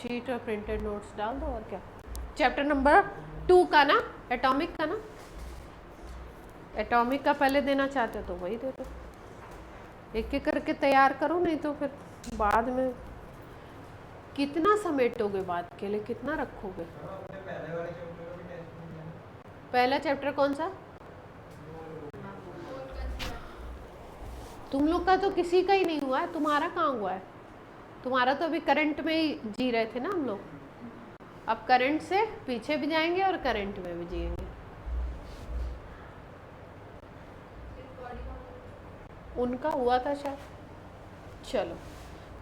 Sheet और printed notes डाल दो और क्या। चैप्टर नंबर 2 का ना, एटॉमिक का ना, एटॉमिक का पहले देना चाहते हो तो वही दे दो, एक एक करके तैयार करो, नहीं तो फिर बाद में कितना समेटोगे, बात के लिए कितना रखोगे। पहला चैप्टर कौन सा? तुम लोग का तो किसी का ही नहीं हुआ है, तुम्हारा कहाँ हुआ है? तुम्हारा तो अभी करंट में ही जी रहे थे ना हम लोग, अब करंट से पीछे भी जाएंगे और करंट में भी जिएंगे। उनका हुआ था शायद। चलो,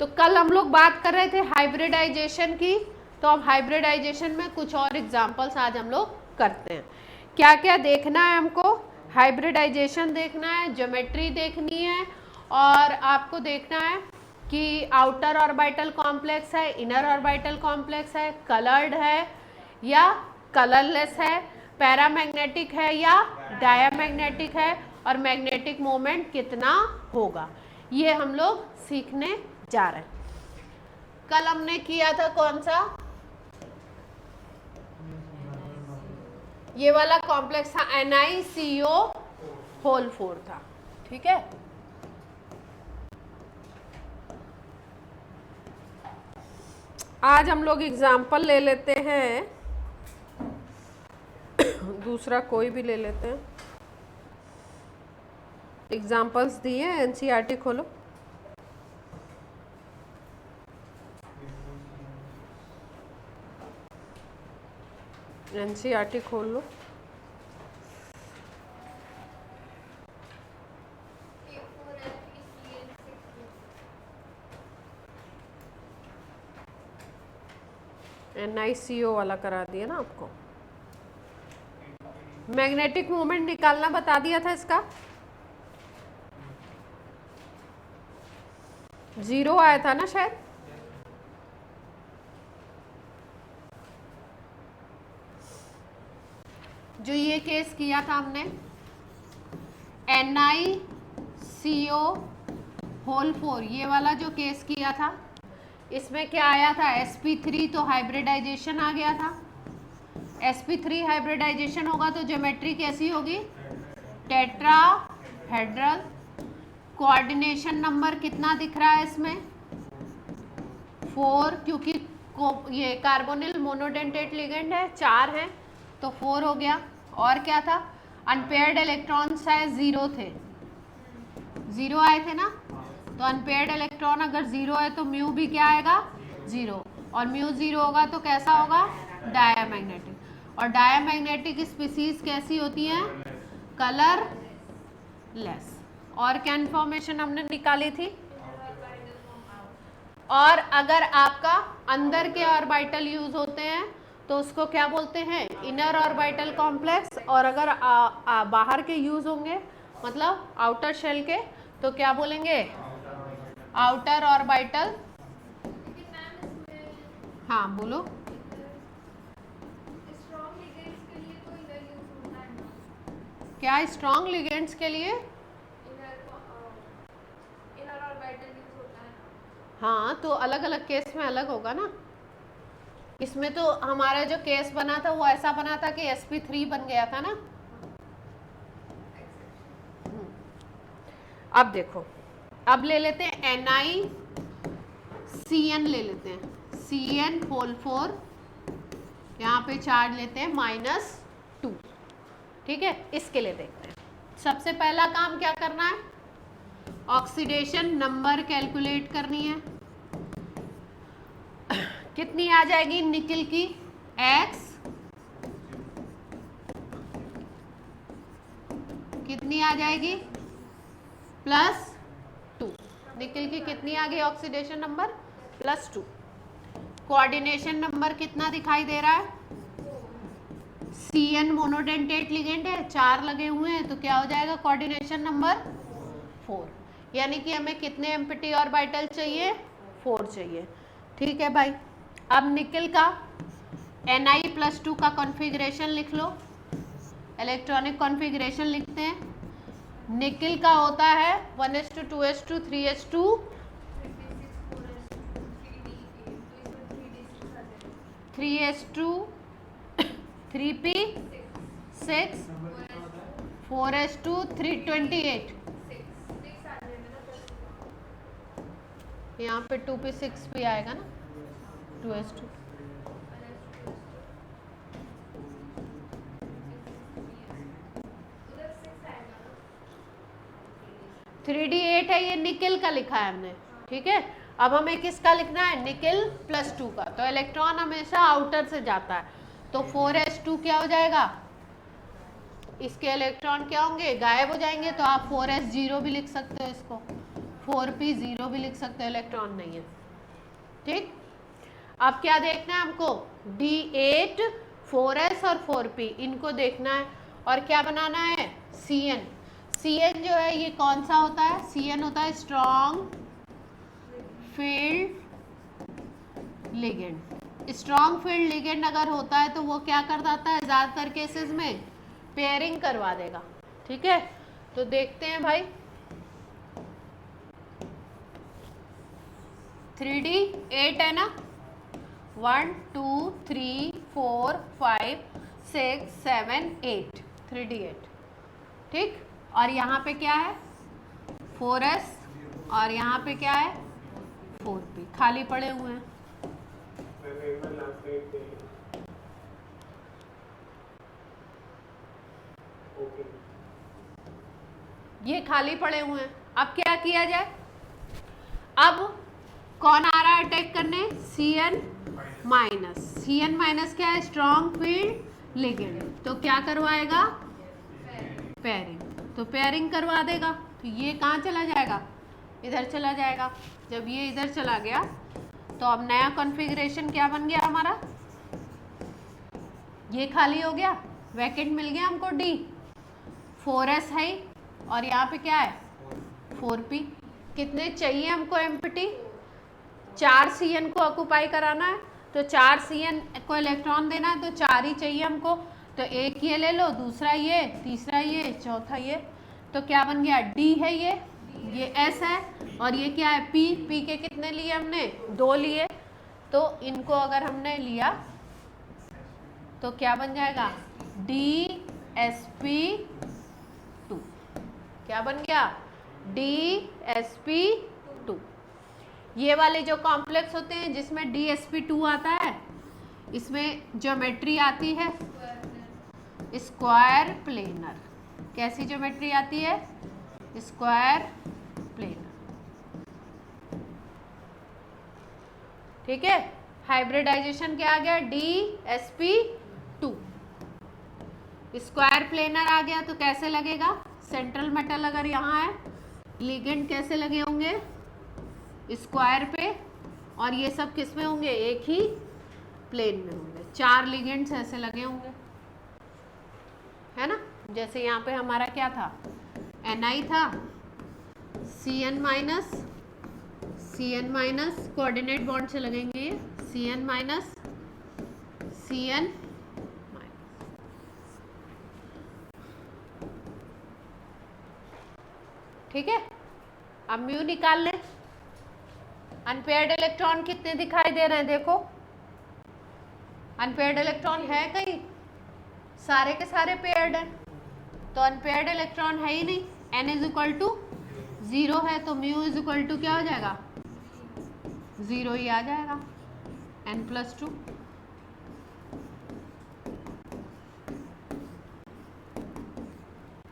तो कल हम लोग बात कर रहे थे हाइब्रिडाइजेशन की, तो अब हाइब्रिडाइजेशन में कुछ और एग्जांपल्स आज हम लोग करते हैं। क्या क्या देखना है हमको? हाइब्रिडाइजेशन देखना है, ज्योमेट्री देखनी है, और आपको देखना है कि आउटर ऑर्बिटल कॉम्प्लेक्स है, इनर ऑर्बिटल कॉम्प्लेक्स है, कलर्ड है या कलरलेस है, पैरामैग्नेटिक है या डायामैग्नेटिक है, और मैग्नेटिक मोमेंट कितना होगा, ये हम लोग सीखने जा रहे हैं। कल हमने किया था कौन सा? ये वाला कॉम्प्लेक्स था NiCO होल 4 था, ठीक है। आज हम लोग एग्जाम्पल ले लेते हैं, दूसरा कोई भी ले लेते हैं। एग्जाम्पल्स दिए, NCERT खोलो। NCERT खोल लो। NiCO वाला करा दिया ना आपको। मैग्नेटिक मोमेंट निकालना बता दिया था इसका, 0 आया था ना शायद। जो ये केस किया था हमने NiCO होल 4, ये वाला जो केस किया था, इसमें क्या आया था? sp3, तो हाइब्रिडाइजेशन आ गया था। sp3 हाइब्रिडाइजेशन होगा तो ज्योमेट्री कैसी होगी? टेट्राहेड्रल। कोऑर्डिनेशन नंबर कितना दिख रहा है इसमें? 4, क्योंकि ये कार्बोनिल मोनोडेंटेट लिगेंड है, 4 है तो 4 हो गया। और क्या था? अनपेयर्ड इलेक्ट्रॉन्स शायद 0 थे, 0 आए थे ना, तो अनपेयर्ड इलेक्ट्रॉन अगर 0 है तो म्यू भी क्या आएगा? 0, और म्यू 0 होगा तो कैसा होगा? डायामैग्नेटिक। और डायामैग्नेटिक स्पीसीज कैसी होती हैं? कलरलेस। और क्या इन्फॉर्मेशन हमने निकाली थी? और अगर आपका अंदर के ऑर्बिटल यूज होते हैं तो उसको क्या बोलते हैं? Inner orbital complex. और अगर बाहर के यूज होंगे, मतलब आउटर शेल के, तो क्या बोलेंगे? Outer orbital. हाँ बोलो। क्या स्ट्रॉन्ग लिगेंड्स के लिए? हाँ, तो अलग अलग केस में अलग होगा ना। इसमें तो हमारा जो केस बना था वो ऐसा बना था कि sp3 बन गया था ना। अब देखो, अब ले लेते हैं NiCN ले लेते हैं, CN होल 4, यहाँ पे चार्ज लेते हैं -2, ठीक है। इसके लिए देखते हैं, सबसे पहला काम क्या करना है? ऑक्सीडेशन नंबर कैलकुलेट करनी है। कितनी आ जाएगी निकल की? X कितनी आ जाएगी? +2। निकल की कितनी आ गई ऑक्सीडेशन नंबर? +2। कोऑर्डिनेशन नंबर कितना दिखाई दे रहा है? CN मोनोडेंटेट लिगेंड है, 4 लगे हुए हैं, तो क्या हो जाएगा? Coordination number 4। यानी कि हमें कितने एम्प्टी ऑर्बिटल चाहिए? 4 चाहिए, ठीक है भाई। अब निकल का Ni+2 का कॉन्फ़िगरेशन लिख लो, इलेक्ट्रॉनिक कॉन्फ़िगरेशन लिखते हैं। निकल का होता है 1s2 2s2 3s2 3s2 3p 6 4s2 328, यहाँ पे 2p 6p आएगा ना, 2s2 3d8 है, ये निकेल का लिखा है हमने, ठीक है। अब हमें किसका लिखना है, निकेल +2 का, तो इलेक्ट्रॉन हमेशा आउटर से जाता है, तो 4s2 क्या हो जाएगा, इसके इलेक्ट्रॉन क्या होंगे, गायब हो जाएंगे, तो आप 4s0 भी लिख सकते हो, इसको 4p0 भी लिख सकते हो, इलेक्ट्रॉन नहीं है, ठीक। अब क्या देखना है हमको, d8 4s और 4p इनको देखना है, और क्या बनाना है, Cn। Cn जो है ये कौन सा होता है, Cn होता है strong field ligand. Strong field ligand अगर होता है तो वो क्या कर देता है, ज़्यादातर केसेस में पेयरिंग करवा देगा, ठीक है। तो देखते हैं भाई, 3d8 है ना, 1 2 3 4 5 6 7 8, 3d8, ठीक। और यहाँ पे क्या है, 4s, और यहाँ पे क्या है, 4p, खाली पड़े हुए हैं। ये खाली पड़े हुए हैं, अब क्या किया जाए, अब कौन आ रहा है अटैक करने, Cn माइनस। Cn माइनस क्या है, स्ट्रॉन्ग फील्ड लिगेंड, तो क्या करवाएगा, पेयरिंग, तो पेयरिंग करवा देगा, तो ये कहाँ चला जाएगा, इधर चला जाएगा। जब ये इधर चला गया तो अब नया कॉन्फ़िगरेशन क्या बन गया हमारा, ये खाली हो गया, वैकेंट मिल गया हमको D, 4s है, और यहाँ पे क्या है, 4p। कितने चाहिए हमको एम्प्टी, 4 Cn को ऑक्यूपाई कराना है, तो 4 Cn को इलेक्ट्रॉन देना है, तो 4 ही चाहिए हमको, तो एक ये ले लो, दूसरा ये, तीसरा ये, चौथा ये, तो क्या बन गया, D है ये S है, और ये क्या है, P के कितने लिए हमने, 2 लिए, तो इनको अगर हमने लिया तो क्या बन जाएगा, DsP2, क्या बन गया, DsP2। ये वाले जो कॉम्प्लेक्स होते हैं जिसमें DsP2 आता है, इसमें ज्योमेट्री आती है स्क्वायर प्लेनर। कैसी ज्योमेट्री आती है, स्क्वायर प्लेनर, ठीक है। हाइब्रिडाइजेशन क्या आ गया, DsP2, स्क्वायर प्लेनर आ गया, तो कैसे लगेगा, सेंट्रल मेटल अगर यहाँ है, लिगेंड कैसे लगे होंगे, स्क्वायर पे, और ये सब किस में होंगे, एक ही प्लेन में होंगे, 4 लिगेंड्स ऐसे लगे होंगे, है ना। जैसे यहाँ पे हमारा क्या था, Ni था, Cn माइनस कोऑर्डिनेट बॉन्ड से लगेंगे ये, Cn माइनस Cn माइनस, ठीक है। अब म्यू निकाल लें, अनपेयर्ड इलेक्ट्रॉन कितने दिखाई दे रहे हैं, देखो अनपेयर्ड इलेक्ट्रॉन है कहीं, सारे के सारे पेयर्ड हैं, तो अनपेयर्ड इलेक्ट्रॉन है ही नहीं, n इज इक्वल टू 0 है, तो म्यू इज इक्वल टू क्या हो जाएगा, 0 ही आ जाएगा, n+2।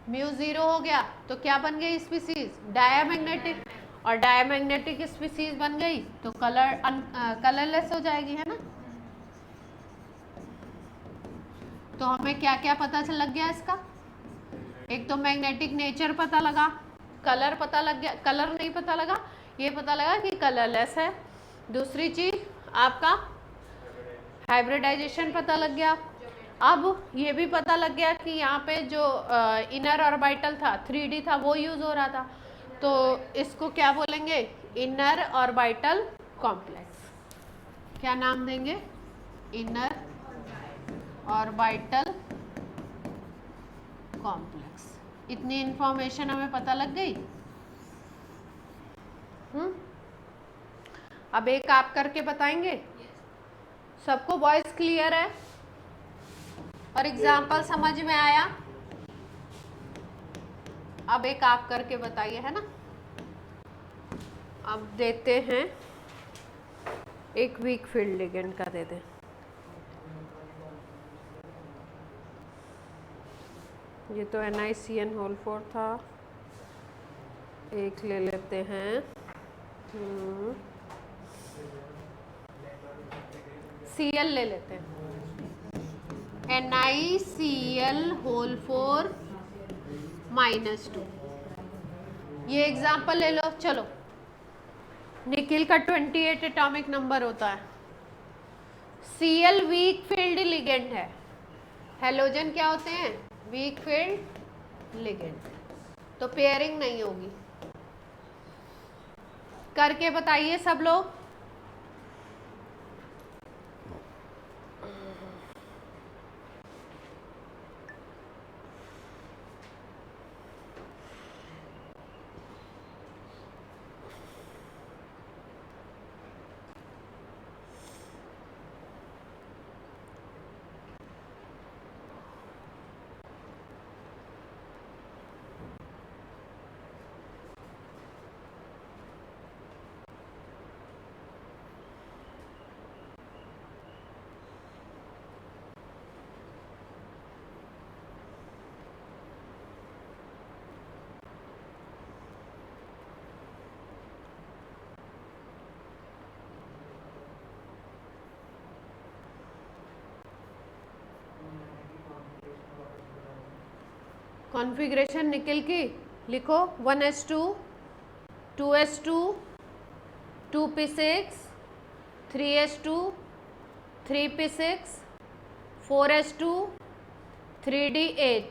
म्यू 0 हो गया, तो क्या बन गई स्पीसीज, डायामैग्नेटिक, और डायामैग्नेटिक स्पीसीज बन गई तो कलरलेस हो जाएगी, है ना। तो हमें क्या क्या पता चल लग गया इसका, एक तो मैग्नेटिक नेचर पता लगा, कलर पता लग गया, कलर नहीं पता लगा, ये पता लगा कि कलरलेस है। दूसरी चीज आपका हाइब्रिडाइजेशन पता लग गया। अब ये भी पता लग गया कि यहाँ पे जो इनर ऑर्बिटल था 3D था वो यूज हो रहा था, तो इसको क्या बोलेंगे, इनर ऑर्बिटल कॉम्प्लेक्स। क्या नाम देंगे, इनर ऑर्बिटल कॉम्प्लेक्स। इतनी इंफॉर्मेशन हमें पता लग गई। अब एक आप करके बताएंगे, सबको वॉइस क्लियर है और एग्जाम्पल समझ में आया? अब एक आप करके बताइए, है ना। अब देते हैं एक वीक फील्ड लिगेंड का दे दें। ये तो NiCN4 था, एक ले लेते हैं Cl ले लेते हैं, NiCl4 -2। ये एग्जाम्पल ले लो। चलो, निकिल का 28 एटॉमिक नंबर होता है। Cl वीक फील्ड लिगेंड है, हेलोजन क्या होते हैं? वीक फील्ड लिगेंड, तो पेयरिंग नहीं होगी। करके बताइए सब लोग। कॉन्फ़िगरेशन निकिल की लिखो, 1s2 2s2 2p6 3s2 3p6 4s2 3d8।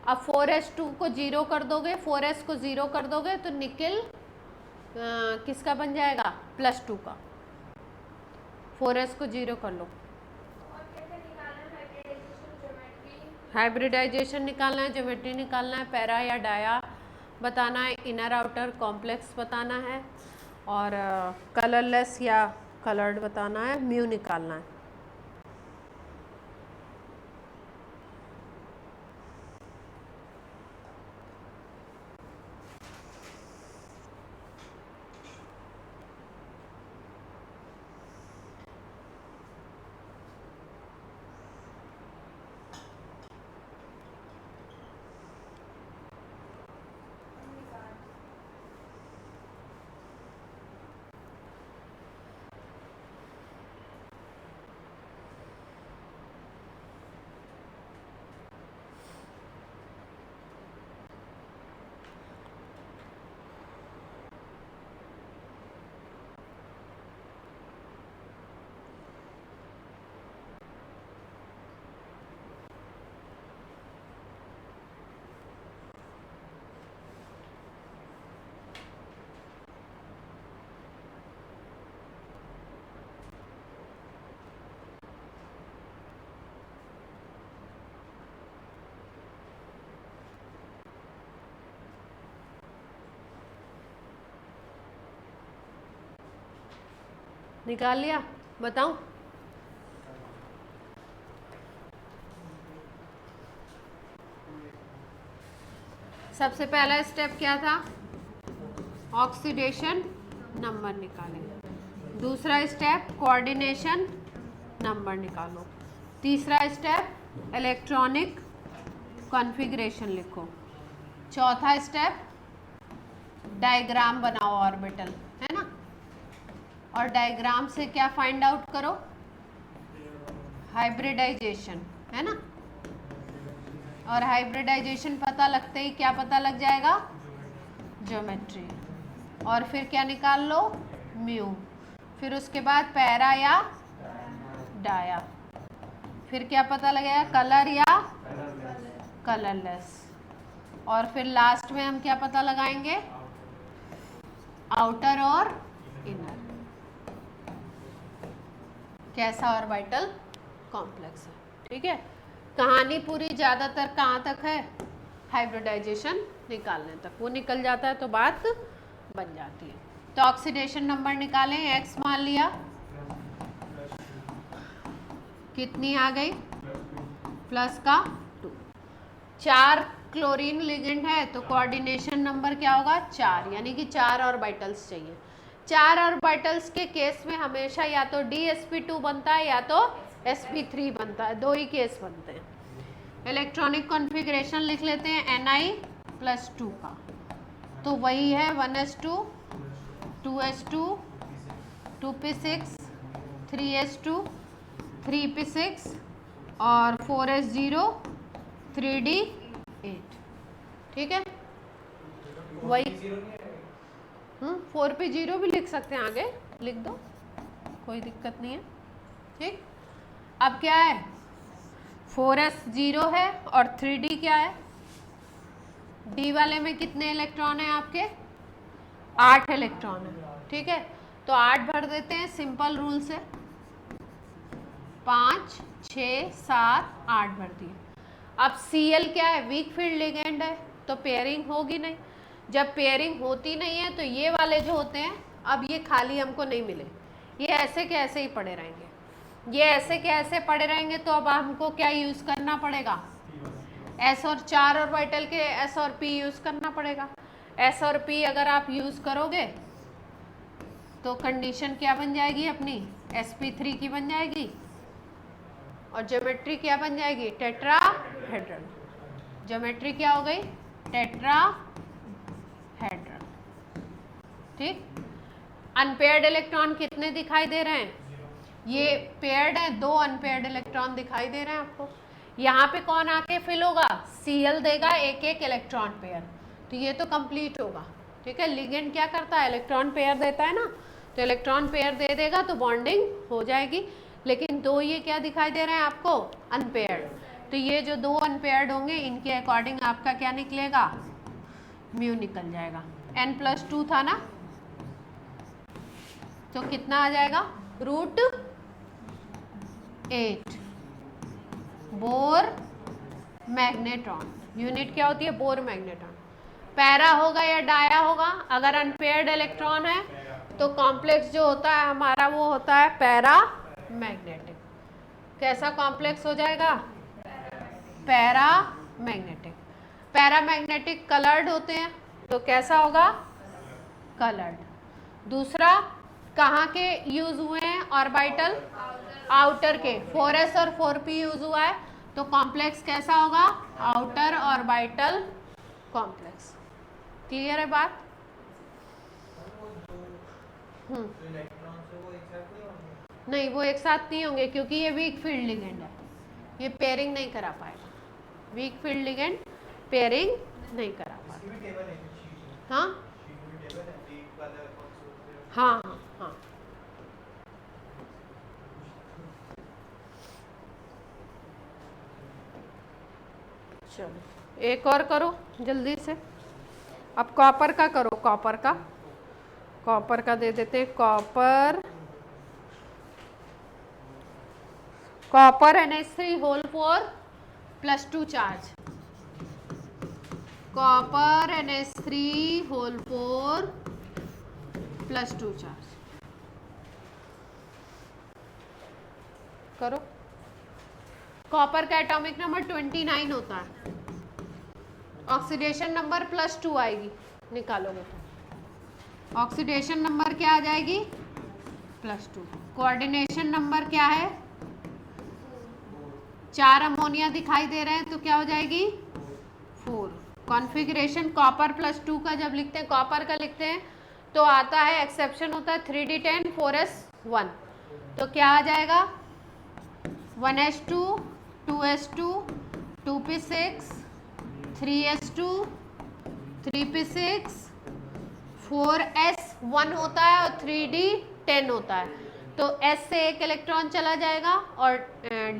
अब 4s2 को 0 कर दोगे, 4s को 0 कर दोगे तो निकिल किसका बन जाएगा? +2 का। 4s को 0 कर लो। हाइब्रिडाइजेशन निकालना है, ज्योमेट्री निकालना है, पैरा या डाया बताना है, इनर आउटर कॉम्प्लेक्स बताना है, और कलरलेस या कलर्ड बताना है, म्यू निकालना है। निकाल लिया? बताऊं? सबसे पहला स्टेप क्या था? ऑक्सीडेशन नंबर निकालें। दूसरा स्टेप कोऑर्डिनेशन नंबर निकालो। तीसरा स्टेप इलेक्ट्रॉनिक कॉन्फ़िगरेशन लिखो। चौथा स्टेप डायग्राम बनाओ ऑर्बिटल, है ना। और डायग्राम से क्या फाइंड आउट करो? हाइब्रिडाइजेशन, है ना। और हाइब्रिडाइजेशन पता लगते ही क्या पता लग जाएगा? ज्योमेट्री। और फिर क्या निकाल लो? म्यू। फिर उसके बाद पैरा या डाया। फिर क्या पता लगेगा? कलर या कलरलेस। और फिर लास्ट में हम क्या पता लगाएंगे? आउटर और इनर। कैसा ऑर्बिटल कॉम्प्लेक्स है, ठीक है। कहानी पूरी ज़्यादातर कहाँ तक है? हाइब्रिडाइजेशन निकालने तक। वो निकल जाता है तो बात बन जाती है। तो ऑक्सीडेशन नंबर निकालें, x मान लिया, कितनी आ गई, प्लस का 2। 4 क्लोरीन लिगेंड है तो कोऑर्डिनेशन नंबर क्या होगा, 4, यानी कि 4 ऑर्बिटल्स चाहिए। 4 ऑर्बिटल्स के केस में हमेशा या तो DsP2 बनता है या तो sp3 बनता है, 2 ही केस बनते हैं। इलेक्ट्रॉनिक कॉन्फ़िगरेशन लिख लेते हैं Ni+2 का, तो वही है 1s2 2s2 2p6 3s2 3p6 और 4s0 3d8, ठीक है। वही 4p0 भी लिख सकते हैं, आगे लिख दो, कोई दिक्कत नहीं है, ठीक। अब क्या है, 4s0 है और 3d क्या है, d वाले में कितने इलेक्ट्रॉन है आपके, 8 इलेक्ट्रॉन है, ठीक है। तो 8 भर देते हैं सिंपल रूल से, 5 6 7 8 भर दिए। अब Cl क्या है, वीक फील्ड लिगेंड है, तो पेयरिंग होगी नहीं। जब पेयरिंग होती नहीं है तो ये वाले जो होते हैं, अब ये खाली हमको नहीं मिले, ये ऐसे के ऐसे ही पड़े रहेंगे, ये ऐसे के ऐसे पड़े रहेंगे। तो अब हमको क्या यूज़ करना पड़ेगा, S और 4 ऑर्बिटल के S और P यूज़ करना पड़ेगा। S और P अगर आप यूज़ करोगे तो कंडीशन क्या बन जाएगी अपनी, sp3 की बन जाएगी, और ज्योमेट्री क्या बन जाएगी, टेट्राहेड्रल। ज्योमेट्री क्या हो गई, टेट्राहेड्रल, ठीक। अनपेयर्ड इलेक्ट्रॉन कितने दिखाई दे रहे हैं, ये पेयर्ड है, 2 अनपेयर्ड इलेक्ट्रॉन दिखाई दे रहे हैं आपको। यहाँ पे कौन आके फिल होगा, Cl देगा एक एक इलेक्ट्रॉन पेयर, तो ये तो कंप्लीट होगा, ठीक है। लिगेंड क्या करता है, इलेक्ट्रॉन पेयर देता है ना, तो इलेक्ट्रॉन पेयर दे देगा तो बॉन्डिंग हो जाएगी। लेकिन 2 ये क्या दिखाई दे रहे हैं आपको, अनपेयर्ड, तो ये जो 2 अनपेयर्ड होंगे इनके अकॉर्डिंग आपका क्या निकलेगा, म्यू निकल जाएगा। n+2 था ना, तो कितना आ जाएगा, √8 बोर मैग्नेट्रॉन। यूनिट क्या होती है, बोर मैग्नेट्रॉन। पैरा होगा या डाया होगा, अगर अनपेयर्ड इलेक्ट्रॉन है तो कॉम्प्लेक्स जो होता है हमारा वो होता है पैरा मैग्नेटिक। कैसा कॉम्प्लेक्स हो जाएगा, para magnetic. Para magnetic coloured होते हैं, तो कैसा होगा, कलर्ड। दूसरा कहाँ के यूज हुए हैं ऑर्बिटल, आउटर के, 4s और 4p यूज हुआ है, तो कॉम्प्लेक्स कैसा होगा, आउटर ऑर्बिटल कॉम्प्लेक्स। क्लियर है बात, नहीं वो एक साथ नहीं होंगे क्योंकि ये वीक फील्ड लिगेंड है, ये पेयरिंग नहीं करा पाएगा, वीक फील्ड लिगेंड पेयरिंग नहीं करा पाएगा। हाँ हाँ हाँ हाँ, चलो एक और करो जल्दी से। अब कॉपर का करो, कॉपर का दे देते हैं, copper NH3 +2 charge, copper NH3 +2 charge करो। कॉपर का एटॉमिक नंबर 29 होता है, ऑक्सीडेशन नंबर +2 आएगी, निकालोगे तो ऑक्सीडेशन नंबर क्या आ जाएगी, +2। कोऑर्डिनेशन नंबर क्या है, 4 अमोनिया दिखाई दे रहे हैं तो क्या हो जाएगी, 4। कॉन्फ़िगरेशन कॉपर +2 का जब लिखते हैं, कॉपर का लिखते हैं तो आता है, एक्सेप्शन होता है 3d10 4s1, तो क्या आ जाएगा, 1s2 2s2 2p6 3s2 3p6 4s1 होता है और 3d10 होता है, तो s से एक इलेक्ट्रॉन चला जाएगा और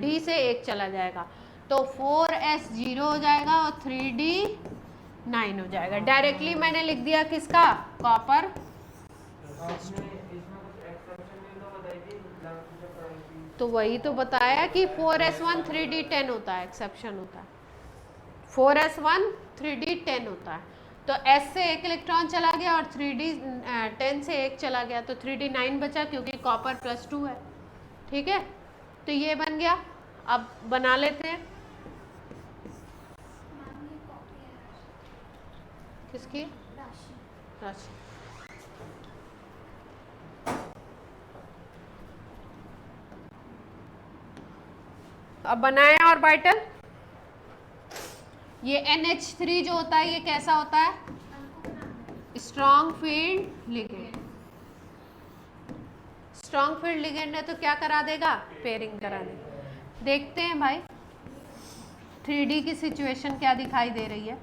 d से एक चला जाएगा, तो 4s0 हो जाएगा और 3d9 हो जाएगा। डायरेक्टली मैंने लिख दिया किसका, कॉपर। तो वही तो बताया कि 4s1 3d10 होता है, एक्सेप्शन होता है, 4s1 3d10 होता है, तो s से एक इलेक्ट्रॉन चला गया और 3d10 से एक चला गया, तो 3d9 बचा क्योंकि कॉपर +2 है, ठीक है। तो ये बन गया। अब बना लेते हैं किसकी राशि। अब बनाए ऑर्बिटल। ये NH3 जो होता है ये कैसा होता है? Strong field ligand. Strong field ligand है तो क्या करा देगा? पेयरिंग करा देगा। देखते हैं भाई 3D की सिचुएशन क्या दिखाई दे रही है।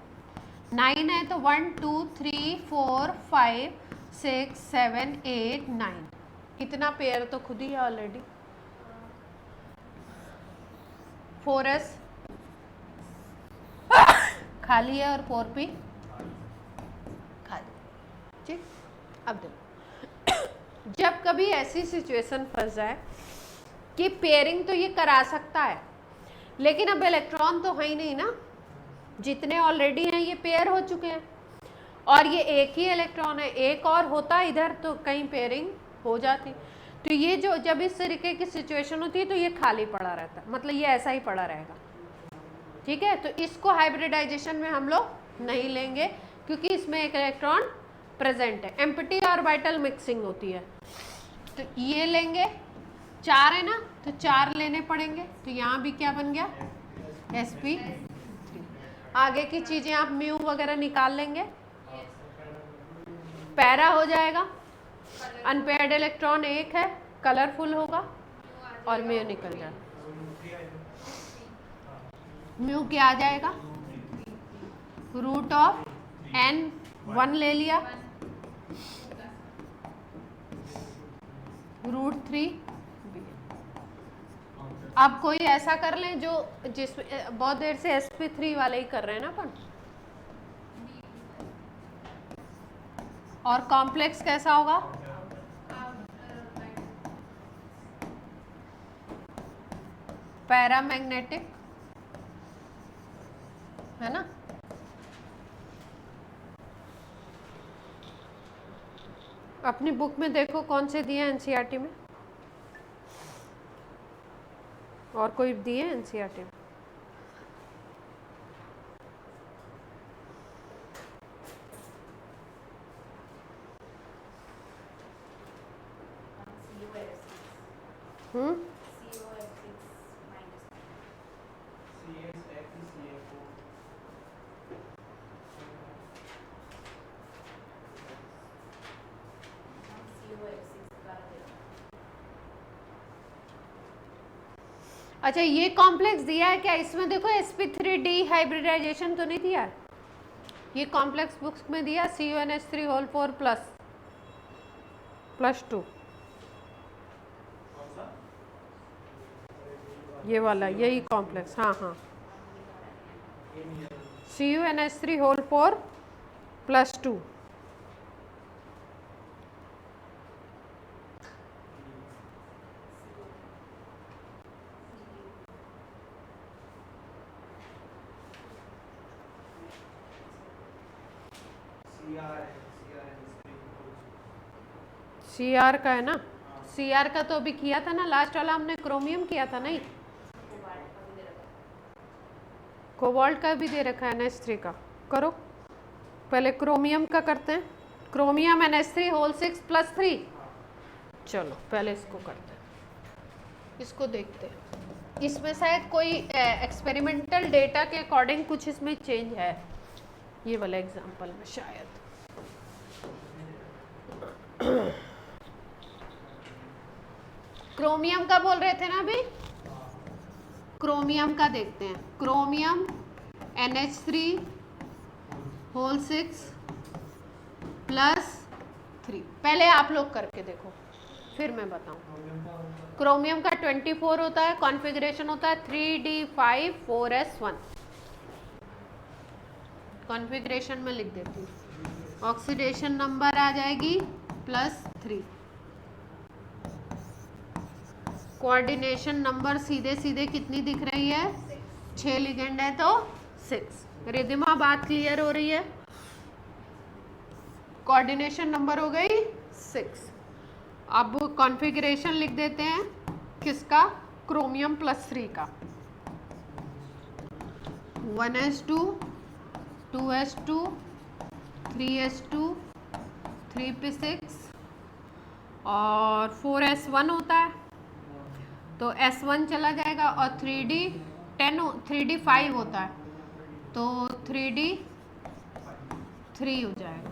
9 है तो 1 2 3 4 5 6 7 8 9, कितना पेयर तो खुद ही है ऑलरेडी। 4s खाली है और 4p खाली। ठीक, अब देखो जब कभी ऐसी सिचुएशन फंस जाए कि पेयरिंग तो ये करा सकता है, लेकिन अब इलेक्ट्रॉन तो है ही नहीं ना, जितने ऑलरेडी हैं ये पेयर हो चुके हैं और ये एक ही इलेक्ट्रॉन है, एक और होता इधर तो कहीं पेयरिंग हो जाती। तो ये जो जब इस तरीके की सिचुएशन होती है तो ये खाली पड़ा रहता है, मतलब ये ऐसा ही पड़ा रहेगा। ठीक है, तो इसको हाइब्रिडाइजेशन में हम लोग नहीं लेंगे क्योंकि इसमें एक इलेक्ट्रॉन प्रेजेंट है। एम्प्टी ऑर्बिटल मिक्सिंग होती है तो ये लेंगे। 4 है ना तो 4 लेने पड़ेंगे, तो यहाँ भी क्या बन गया? sp3। आगे की चीजें आप म्यू वगैरह निकाल लेंगे, पैरा हो जाएगा। अनपेयर्ड इलेक्ट्रॉन एक है, कलरफुल होगा और म्यू निकल जाएगा। म्यू क्या आ जाएगा? रूट ऑफ n 1 ले लिया, √3। अब कोई ऐसा कर लें जो जिसमें बहुत देर से sp3 वाले ही कर रहे हैं ना अपन। और कॉम्प्लेक्स कैसा होगा? पैरामैग्नेटिक है ना। अपनी बुक में देखो कौन से दिए एनसीईआरटी में, और कोई दिए एनसीईआरटी में? अच्छा, ये कॉम्प्लेक्स दिया है क्या? इसमें देखो sp3d हाइब्रिडाइजेशन तो नहीं दिया है। ये कॉम्प्लेक्स बुक्स में दिया CuNH3 होल 4 प्लस 2, ये वाला यही कॉम्प्लेक्स। हाँ हाँ, CuNH3 होल 4 प्लस 2। CR का है ना, CR का तो अभी किया था ना, लास्ट वाला हमने क्रोमियम किया था। नहीं, कोबाल्ट का भी दे रखा है NH3 का। करो पहले क्रोमियम का करते हैं। Chromium NH3 whole 6 plus 3। चलो पहले इसको करते हैं, इसको देखते हैं। इसमें शायद कोई एक्सपेरिमेंटल डेटा के अकॉर्डिंग कुछ इसमें चेंज है, ये वाला एग्जांपल में शायद। क्रोमियम का बोल रहे थे ना अभी, क्रोमियम का देखते हैं। Chromium NH3 whole 6 plus 3। पहले आप लोग करके देखो फिर मैं बताऊं। क्रोमियम का 24 होता है, कॉन्फ़िगरेशन होता है 3d5 4s1। कॉन्फ़िगरेशन में लिख देती हूँ। ऑक्सीडेशन नंबर आ जाएगी +3। कोऑर्डिनेशन नंबर सीधे सीधे कितनी दिख रही है? 6 लिगेंड है तो 6। रिदिमा बात क्लियर हो रही है? कोऑर्डिनेशन नंबर हो गई 6। अब कॉन्फ़िगरेशन लिख देते हैं किसका? क्रोमियम +3 का 1s2 2s2 3s2 3p6 और 4s1 होता है, तो s1 चला जाएगा और 3d5 होता है, तो 3d3 हो जाएगा।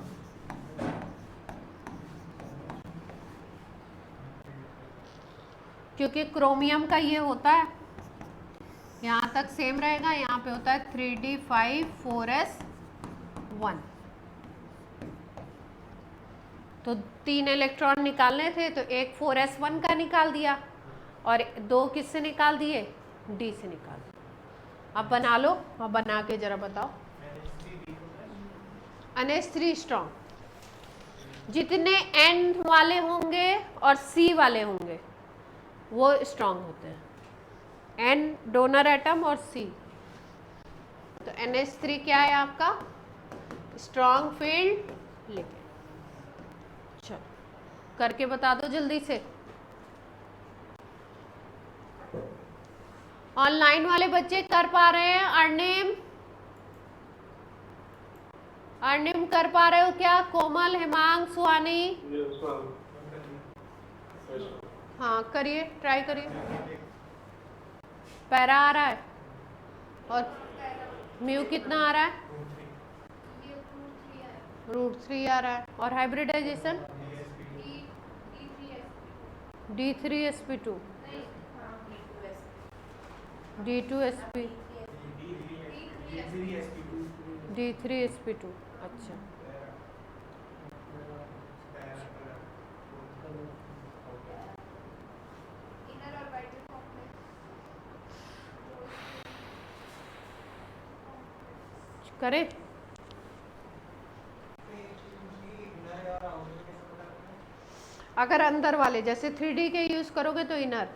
क्योंकि क्रोमियम का ये होता है, यहाँ तक सेम रहेगा, यहाँ पे होता है 3d5 4s1, तो 3 इलेक्ट्रॉन निकालने थे तो एक 4s1 का निकाल दिया और 2 किससे निकाल दिए, d से निकाल दिया। अब बना लो, अब बना के जरा बताओ। NH3 स्ट्रॉन्ग, जितने N वाले होंगे और C वाले होंगे वो स्ट्रॉन्ग होते हैं, N डोनर एटम और C। तो NH3 क्या है आपका, स्ट्रॉन्ग फील्ड लिंकेज। चलो करके बता दो जल्दी से। ऑनलाइन वाले बच्चे कर पा रहे हैं? अर्निम कर पा रहे हो क्या? कोमल, हेमांग, सुहानी? हाँ करिए, ट्राई करिए। पैरा आ रहा है और म्यू कितना आ रहा है? √3 आ रहा है। और हाइब्रिडाइजेशन D3sp2 D2sp D3sp2। अच्छा करें? अगर अंदर वाले जैसे 3D के यूज करोगे तो इनर,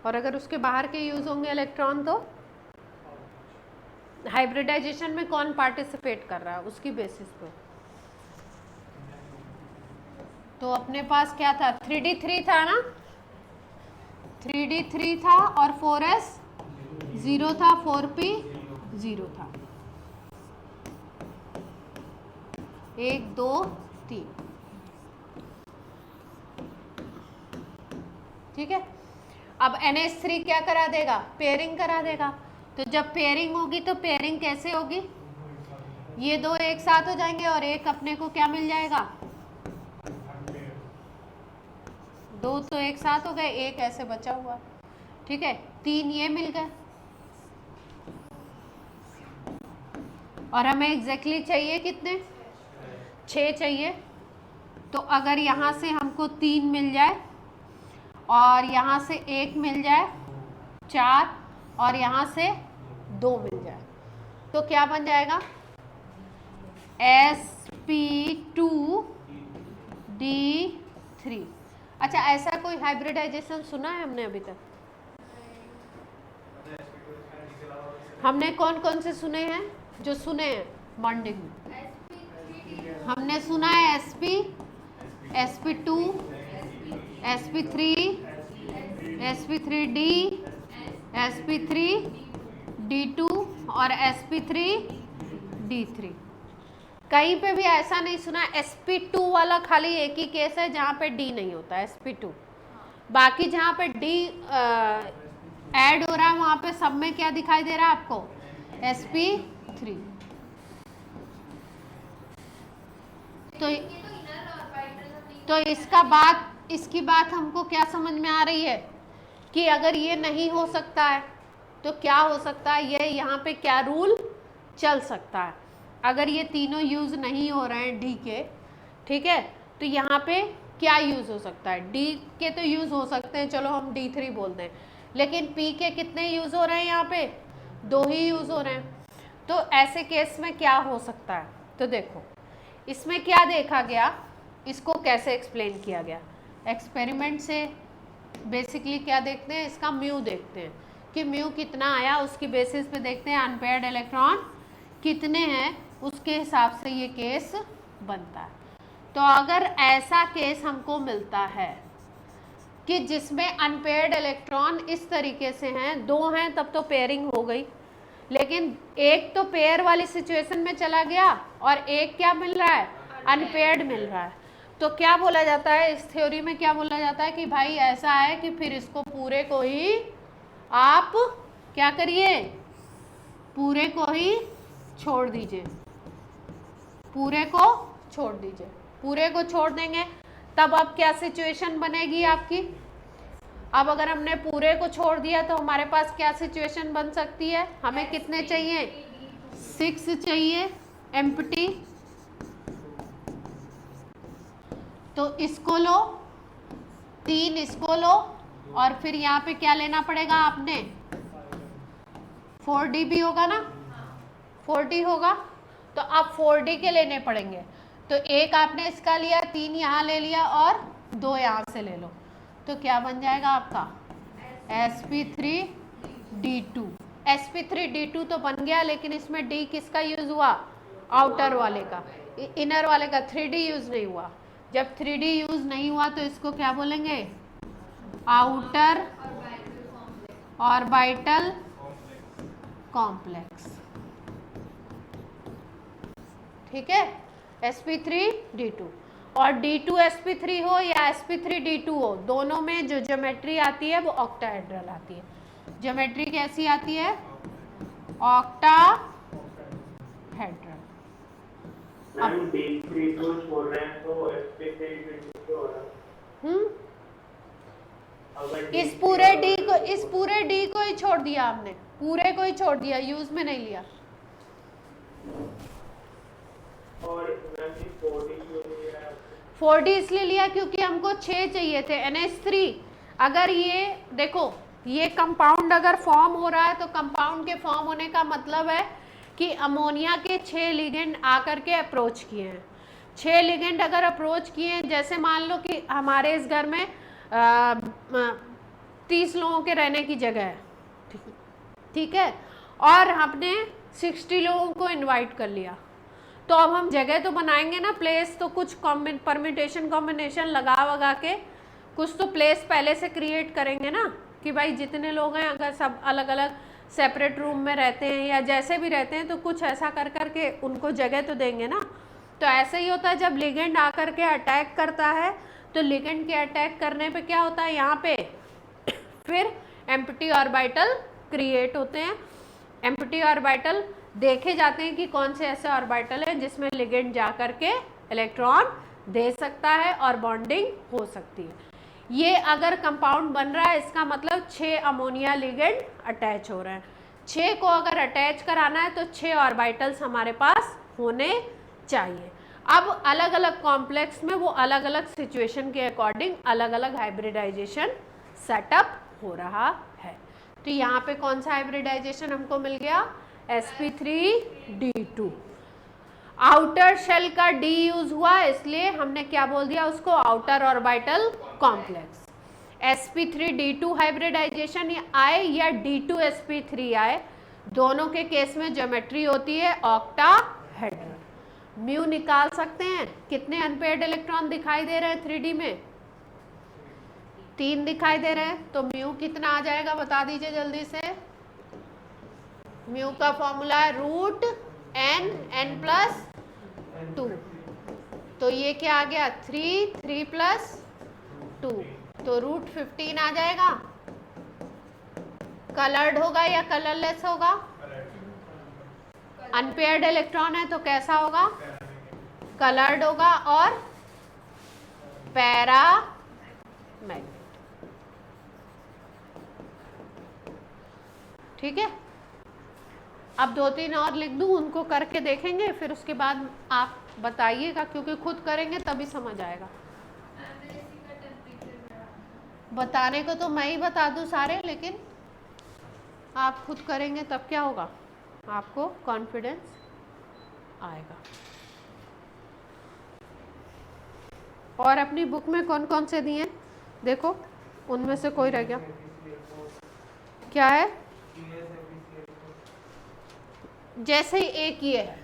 और अगर उसके बाहर के यूज होंगे इलेक्ट्रॉन तो हाइब्रिडाइजेशन में कौन पार्टिसिपेट कर रहा है उसकी बेसिस पे। तो अपने पास क्या था, 3D3 था ना, 3D3 था और 4s 0 था, 4p 0 था। 1 2 3, ठीक है। अब NH3 क्या करा देगा, पेयरिंग करा देगा। तो जब पेयरिंग होगी तो पेयरिंग कैसे होगी, ये दो एक साथ हो जाएंगे और एक अपने को क्या मिल जाएगा, 2 तो एक साथ हो गए, एक ऐसे बचा हुआ, ठीक है। 3 ये मिल गए और हमें एग्जैक्टली चाहिए कितने, 6 चाहिए। तो अगर यहाँ से हमको 3 मिल जाए और यहाँ से 1 मिल जाए 4 और यहाँ से 2 मिल जाए तो क्या बन जाएगा, sp2d3। अच्छा ऐसा कोई हाइब्रिडाइजेशन सुना है हमने अभी तक? हमने कौन कौन से सुने हैं, जो सुने हैं मॉर्निंग में? हमने सुना है sp, sp2, sp3, sp3d, sp3d2 और sp3d3। कहीं पे भी ऐसा नहीं सुना sp2 वाला खाली एक ही केस है जहाँ पे d नहीं होता है, sp2। बाकी जहाँ पे d ऐड हो रहा है वहाँ पे सब में क्या दिखाई दे रहा है आपको, sp3। तो इसकी बात हमको क्या समझ में आ रही है कि अगर ये नहीं हो सकता है तो क्या हो सकता है, ये यहाँ पे क्या रूल चल सकता है। अगर ये तीनों यूज नहीं हो रहे हैं डी के, ठीक है, तो यहाँ पे क्या यूज हो सकता है, डी के तो यूज हो सकते हैं, चलो हम D3 बोलते हैं, लेकिन पी के कितने यूज हो रहे हैं, यहाँ पे 2 ही यूज हो रहे हैं। तो ऐसे केस में क्या हो सकता है, तो देखो इसमें क्या देखा गया, इसको कैसे एक्सप्लेन किया गया। एक्सपेरिमेंट से बेसिकली क्या देखते हैं, इसका म्यू देखते हैं कि म्यू कितना आया, उसकी बेसिस पे देखते हैं अनपेयर्ड इलेक्ट्रॉन कितने हैं, उसके हिसाब से ये केस बनता है। तो अगर ऐसा केस हमको मिलता है कि जिसमें अनपेयर्ड इलेक्ट्रॉन इस तरीके से हैं, दो हैं तब तो पेयरिंग हो गई, लेकिन एक तो पेयर वाली सिचुएशन में चला गया और एक क्या मिल रहा है, अनपेयर्ड मिल रहा है। तो क्या बोला जाता है इस थ्योरी में, क्या बोला जाता है कि भाई ऐसा है कि फिर इसको पूरे को ही आप क्या करिए, पूरे को ही छोड़ दीजिए, पूरे को छोड़ दीजिए। पूरे को छोड़ देंगे तब अब क्या सिचुएशन बनेगी आपकी, अब अगर हमने पूरे को छोड़ दिया तो हमारे पास क्या सिचुएशन बन सकती है, हमें कितने चाहिए, 6 चाहिए एम्प्टी। तो इसको लो, 3 इसको लो, और फिर यहाँ पे क्या लेना पड़ेगा आपने, 4D भी होगा ना, 4D होगा, तो अब 4D के लेने पड़ेंगे। तो एक आपने इसका लिया, 3 यहाँ ले लिया और 2 यहाँ से ले लो, तो क्या बन जाएगा आपका sp3d2। sp3d2 तो बन गया, लेकिन इसमें D किसका यूज हुआ, आउटर वाले का, इनर वाले का 3D यूज नहीं हुआ। जब 3D यूज नहीं हुआ तो इसको क्या बोलेंगे, आउटर ऑर्बिटल कॉम्प्लेक्स। ठीक है, sp3d2 और d2 sp3 हो या sp3d2 हो, दोनों में जो ज्योमेट्री आती है वो ऑक्टाहेड्रल आती है। ज्योमेट्री कैसी आती है, ऑक्टाहेड्रल। इस पूरे D को ही छोड़ दिया आपने, पूरे को ही छोड़ दिया, यूज में नहीं लिया। और 4D इसलिए लिया क्योंकि हमको 6 चाहिए थे NH3। अगर ये देखो, ये कंपाउंड अगर फॉर्म हो रहा है तो कंपाउंड के फॉर्म होने का मतलब है कि अमोनिया के 6 लिगेंड आकर के अप्रोच किए हैं। 6 लिगेंड अगर अप्रोच किए हैं, जैसे मान लो कि हमारे इस घर में 30 लोगों के रहने की जगह है, ठीक है, और हमने 60 लोगों को इनवाइट कर लिया, तो अब हम जगह तो बनाएंगे ना, प्लेस, तो कुछ परम्यूटेशन कॉम्बिनेशन लगा वगा के कुछ तो प्लेस पहले से क्रिएट करेंगे ना, कि भाई जितने लोग हैं अगर सब अलग अलग सेपरेट रूम में रहते हैं या जैसे भी रहते हैं तो कुछ ऐसा कर कर के उनको जगह तो देंगे ना। तो ऐसे ही होता है जब लिगेंड आकर के अटैक करता है, तो लिगेंड के अटैक करने पे क्या होता है, यहाँ पे फिर एम्प्टी ऑर्बिटल क्रिएट होते हैं। एम्प्टी ऑर्बिटल देखे जाते हैं कि कौन से ऐसे ऑर्बिटल है जिसमें लिगेंड जा कर के इलेक्ट्रॉन दे सकता है और बॉन्डिंग हो सकती है। ये अगर कंपाउंड बन रहा है इसका मतलब 6 अमोनिया लिगेंड अटैच हो रहे हैं। 6 को अगर अटैच कराना है तो 6 ऑर्बिटल्स हमारे पास होने चाहिए। अब अलग अलग कॉम्प्लेक्स में वो अलग अलग सिचुएशन के अकॉर्डिंग अलग अलग हाइब्रिडाइजेशन सेटअप हो रहा है। तो यहाँ पे कौन सा हाइब्रिडाइजेशन हमको मिल गया, sp3d2। आउटर शेल का D यूज हुआ, इसलिए हमने क्या बोल दिया उसको, outer orbital complex. sp3d2 hybridisation आए या d2sp3 आए, दोनों के केस में ज्योमेट्री होती है ऑक्टाहेड्रल। म्यू निकाल सकते हैं, कितने अनपेयर्ड इलेक्ट्रॉन दिखाई दे रहे हैं 3D में, 3 दिखाई दे रहे हैं, तो म्यू कितना आ जाएगा बता दीजिए जल्दी से। म्यू का फॉर्मूला है √n+2, तो ये क्या आ गया 3+2, तो √15 आ जाएगा। कलर्ड होगा या कलरलेस होगा, अनपेयर्ड इलेक्ट्रॉन है तो कैसा होगा, कलर्ड होगा और पैरामैग्नेट। ठीक है, अब 2-3 और लिख दूं, उनको करके देखेंगे, फिर उसके बाद आप बताइएगा, क्योंकि खुद करेंगे तभी समझ आएगा। बताने को तो मैं ही बता दूं सारे, लेकिन आप खुद करेंगे तब क्या होगा, आपको कॉन्फिडेंस आएगा। और अपनी बुक में कौन कौन से दिए देखो, उनमें से कोई रह गया, क्या है, जैसे ही एक ये है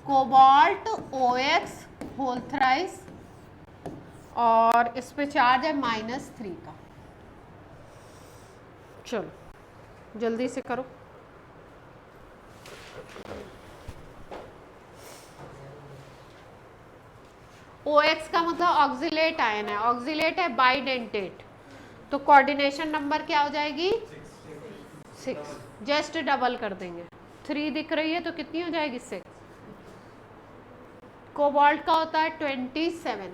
कोबाल्ट OX होल थ्राइस, और इस पे चार्ज है -3 का, चलो जल्दी से करो। OX का मतलब ऑक्सिलेट आयन है, ऑक्सिलेट है बाइडेंटेट, तो कोऑर्डिनेशन नंबर क्या हो जाएगी 6। जस्ट डबल कर देंगे, 3 दिख रही है तो कितनी हो जाएगी 6। कोबाल्ट का होता है 27,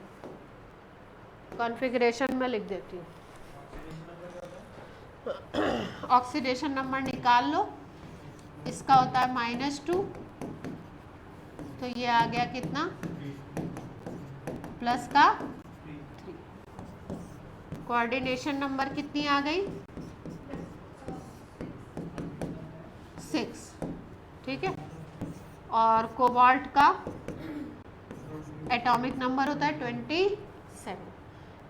कॉन्फ़िगरेशन में लिख देती हूँ। ऑक्सीडेशन नंबर निकाल लो, इसका होता है -2, तो ये आ गया कितना प्लस का 3। कोऑर्डिनेशन नंबर कितनी आ गई 6, ठीक है। और कोबाल्ट का एटॉमिक नंबर होता है 27,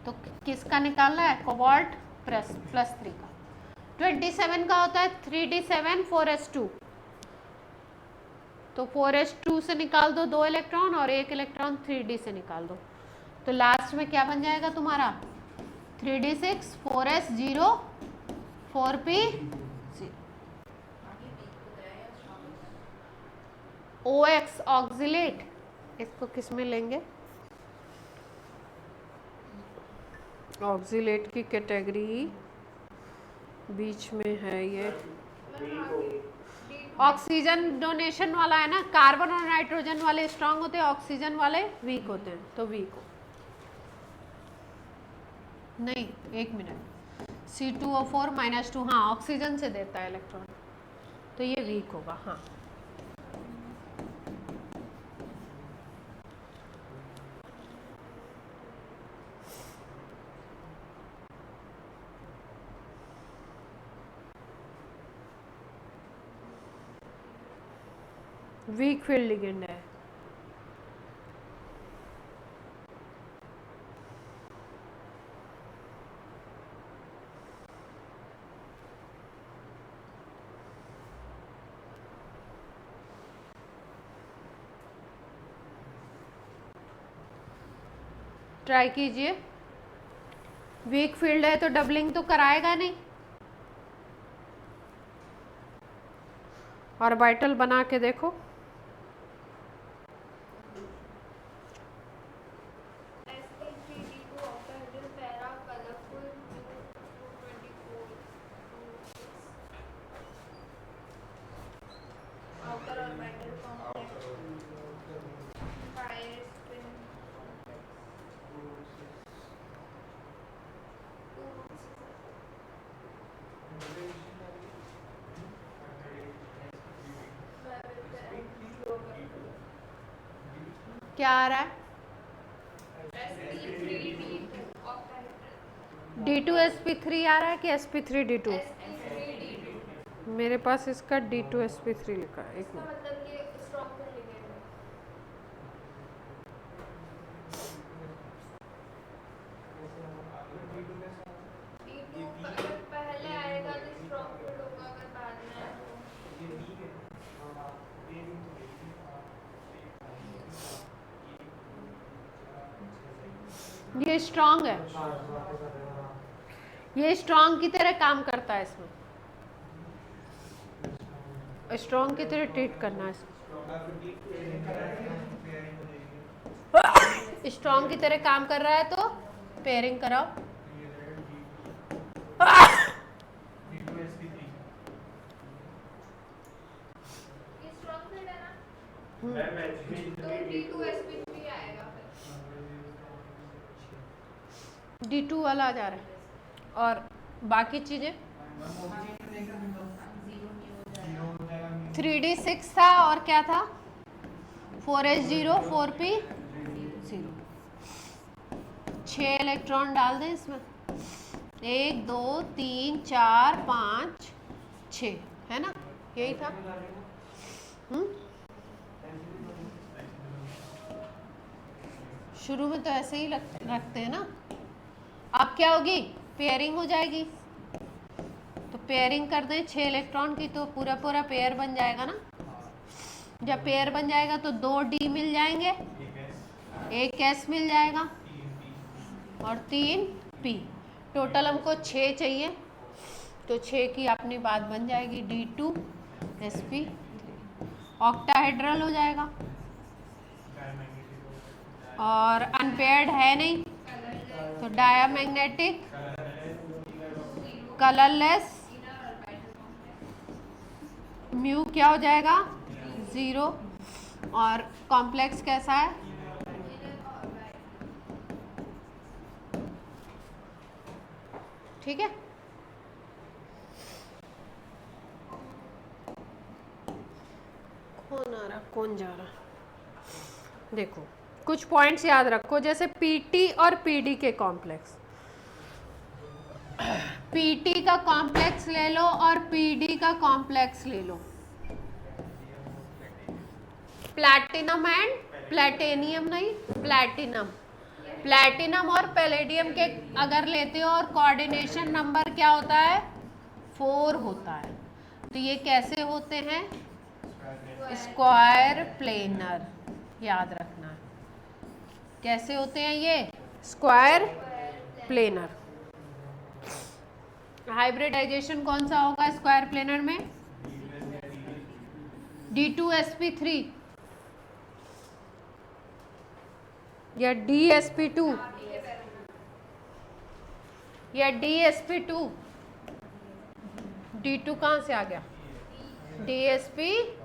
तो किसका निकालना है कोबाल्ट +3 का। 27 का होता है 3d7 4s2, तो 4s2 से निकाल दो 2 इलेक्ट्रॉन और 1 इलेक्ट्रॉन 3d से निकाल दो, तो लास्ट में क्या बन जाएगा तुम्हारा 3d6 4s0 4p0। OX oxalate, इसको किस में लेंगे, ऑक्सिलेट की कैटेगरी बीच में है ये, ऑक्सीजन डोनेशन वाला है ना, कार्बन और नाइट्रोजन वाले स्ट्रांग होते हैं, ऑक्सीजन वाले वीक होते हैं, तो वीक हो नहीं, 1 मिनट, C2O4 -2, हाँ ऑक्सीजन से देता है इलेक्ट्रॉन, तो ये वीक होगा। हाँ वीक फील्ड लिगेंड है। ट्राई कीजिए, वीक फील्ड है तो डबलिंग तो कराएगा नहीं, ऑर्बिटल बना के देखो। क्या आ रहा है D2sp3 आ रहा है कि sp3d2? मेरे पास इसका D2sp3 लिखा है, एक मिनट, ये स्ट्रांग है, ये स्ट्रांग की तरह काम करता है, इसमें स्ट्रांग की तरह ट्रीट करना है इसको। स्ट्रांग की तरह काम कर रहा है तो पेयरिंग कराओ। D2 वाला आ जा रहा है, और बाकी चीजें 3d6 था और क्या था 4s0 4p0, 6 इलेक्ट्रॉन डाल दें इसमें, 1 2 3 4 5 6, है ना, यही था। शुरू में तो ऐसे ही रखते हैं ना। अब क्या होगी, पेयरिंग हो जाएगी, तो पेयरिंग कर दें 6 इलेक्ट्रॉन की, तो पूरा पूरा पेयर बन जाएगा ना। जब पेयर बन जाएगा तो 2 D मिल जाएंगे, 1 S मिल जाएगा और 3 P, टोटल हमको 6 चाहिए, तो 6 की अपनी बात बन जाएगी D2sp, ऑक्टाहेड्रल हो जाएगा और अनपेयर्ड है नहीं तो डायामैग्नेटिक कलरलेस, म्यू क्या हो जाएगा 0, और कॉम्प्लेक्स कैसा है ठीक है। कौन आ रहा कौन जा रहा, देखो कुछ पॉइंट्स याद रखो, जैसे पीटी और पीडी के कॉम्प्लेक्स, पीटी का कॉम्प्लेक्स ले लो और पीडी का कॉम्प्लेक्स ले लो, प्लैटिनम एंड प्लैटिनियम नहीं प्लैटिनम, प्लैटिनम और पैलेडियम के अगर लेते हो और कोऑर्डिनेशन नंबर क्या होता है 4 होता है, तो ये कैसे होते हैं स्क्वायर प्लेनर, याद रखना है कैसे होते हैं ये स्क्वायर प्लेनर। हाइब्रिडाइजेशन कौन सा होगा स्क्वायर प्लेनर में D2sp3 या DsP2 या DsP2, D2 कहाँ से आ गया DsP2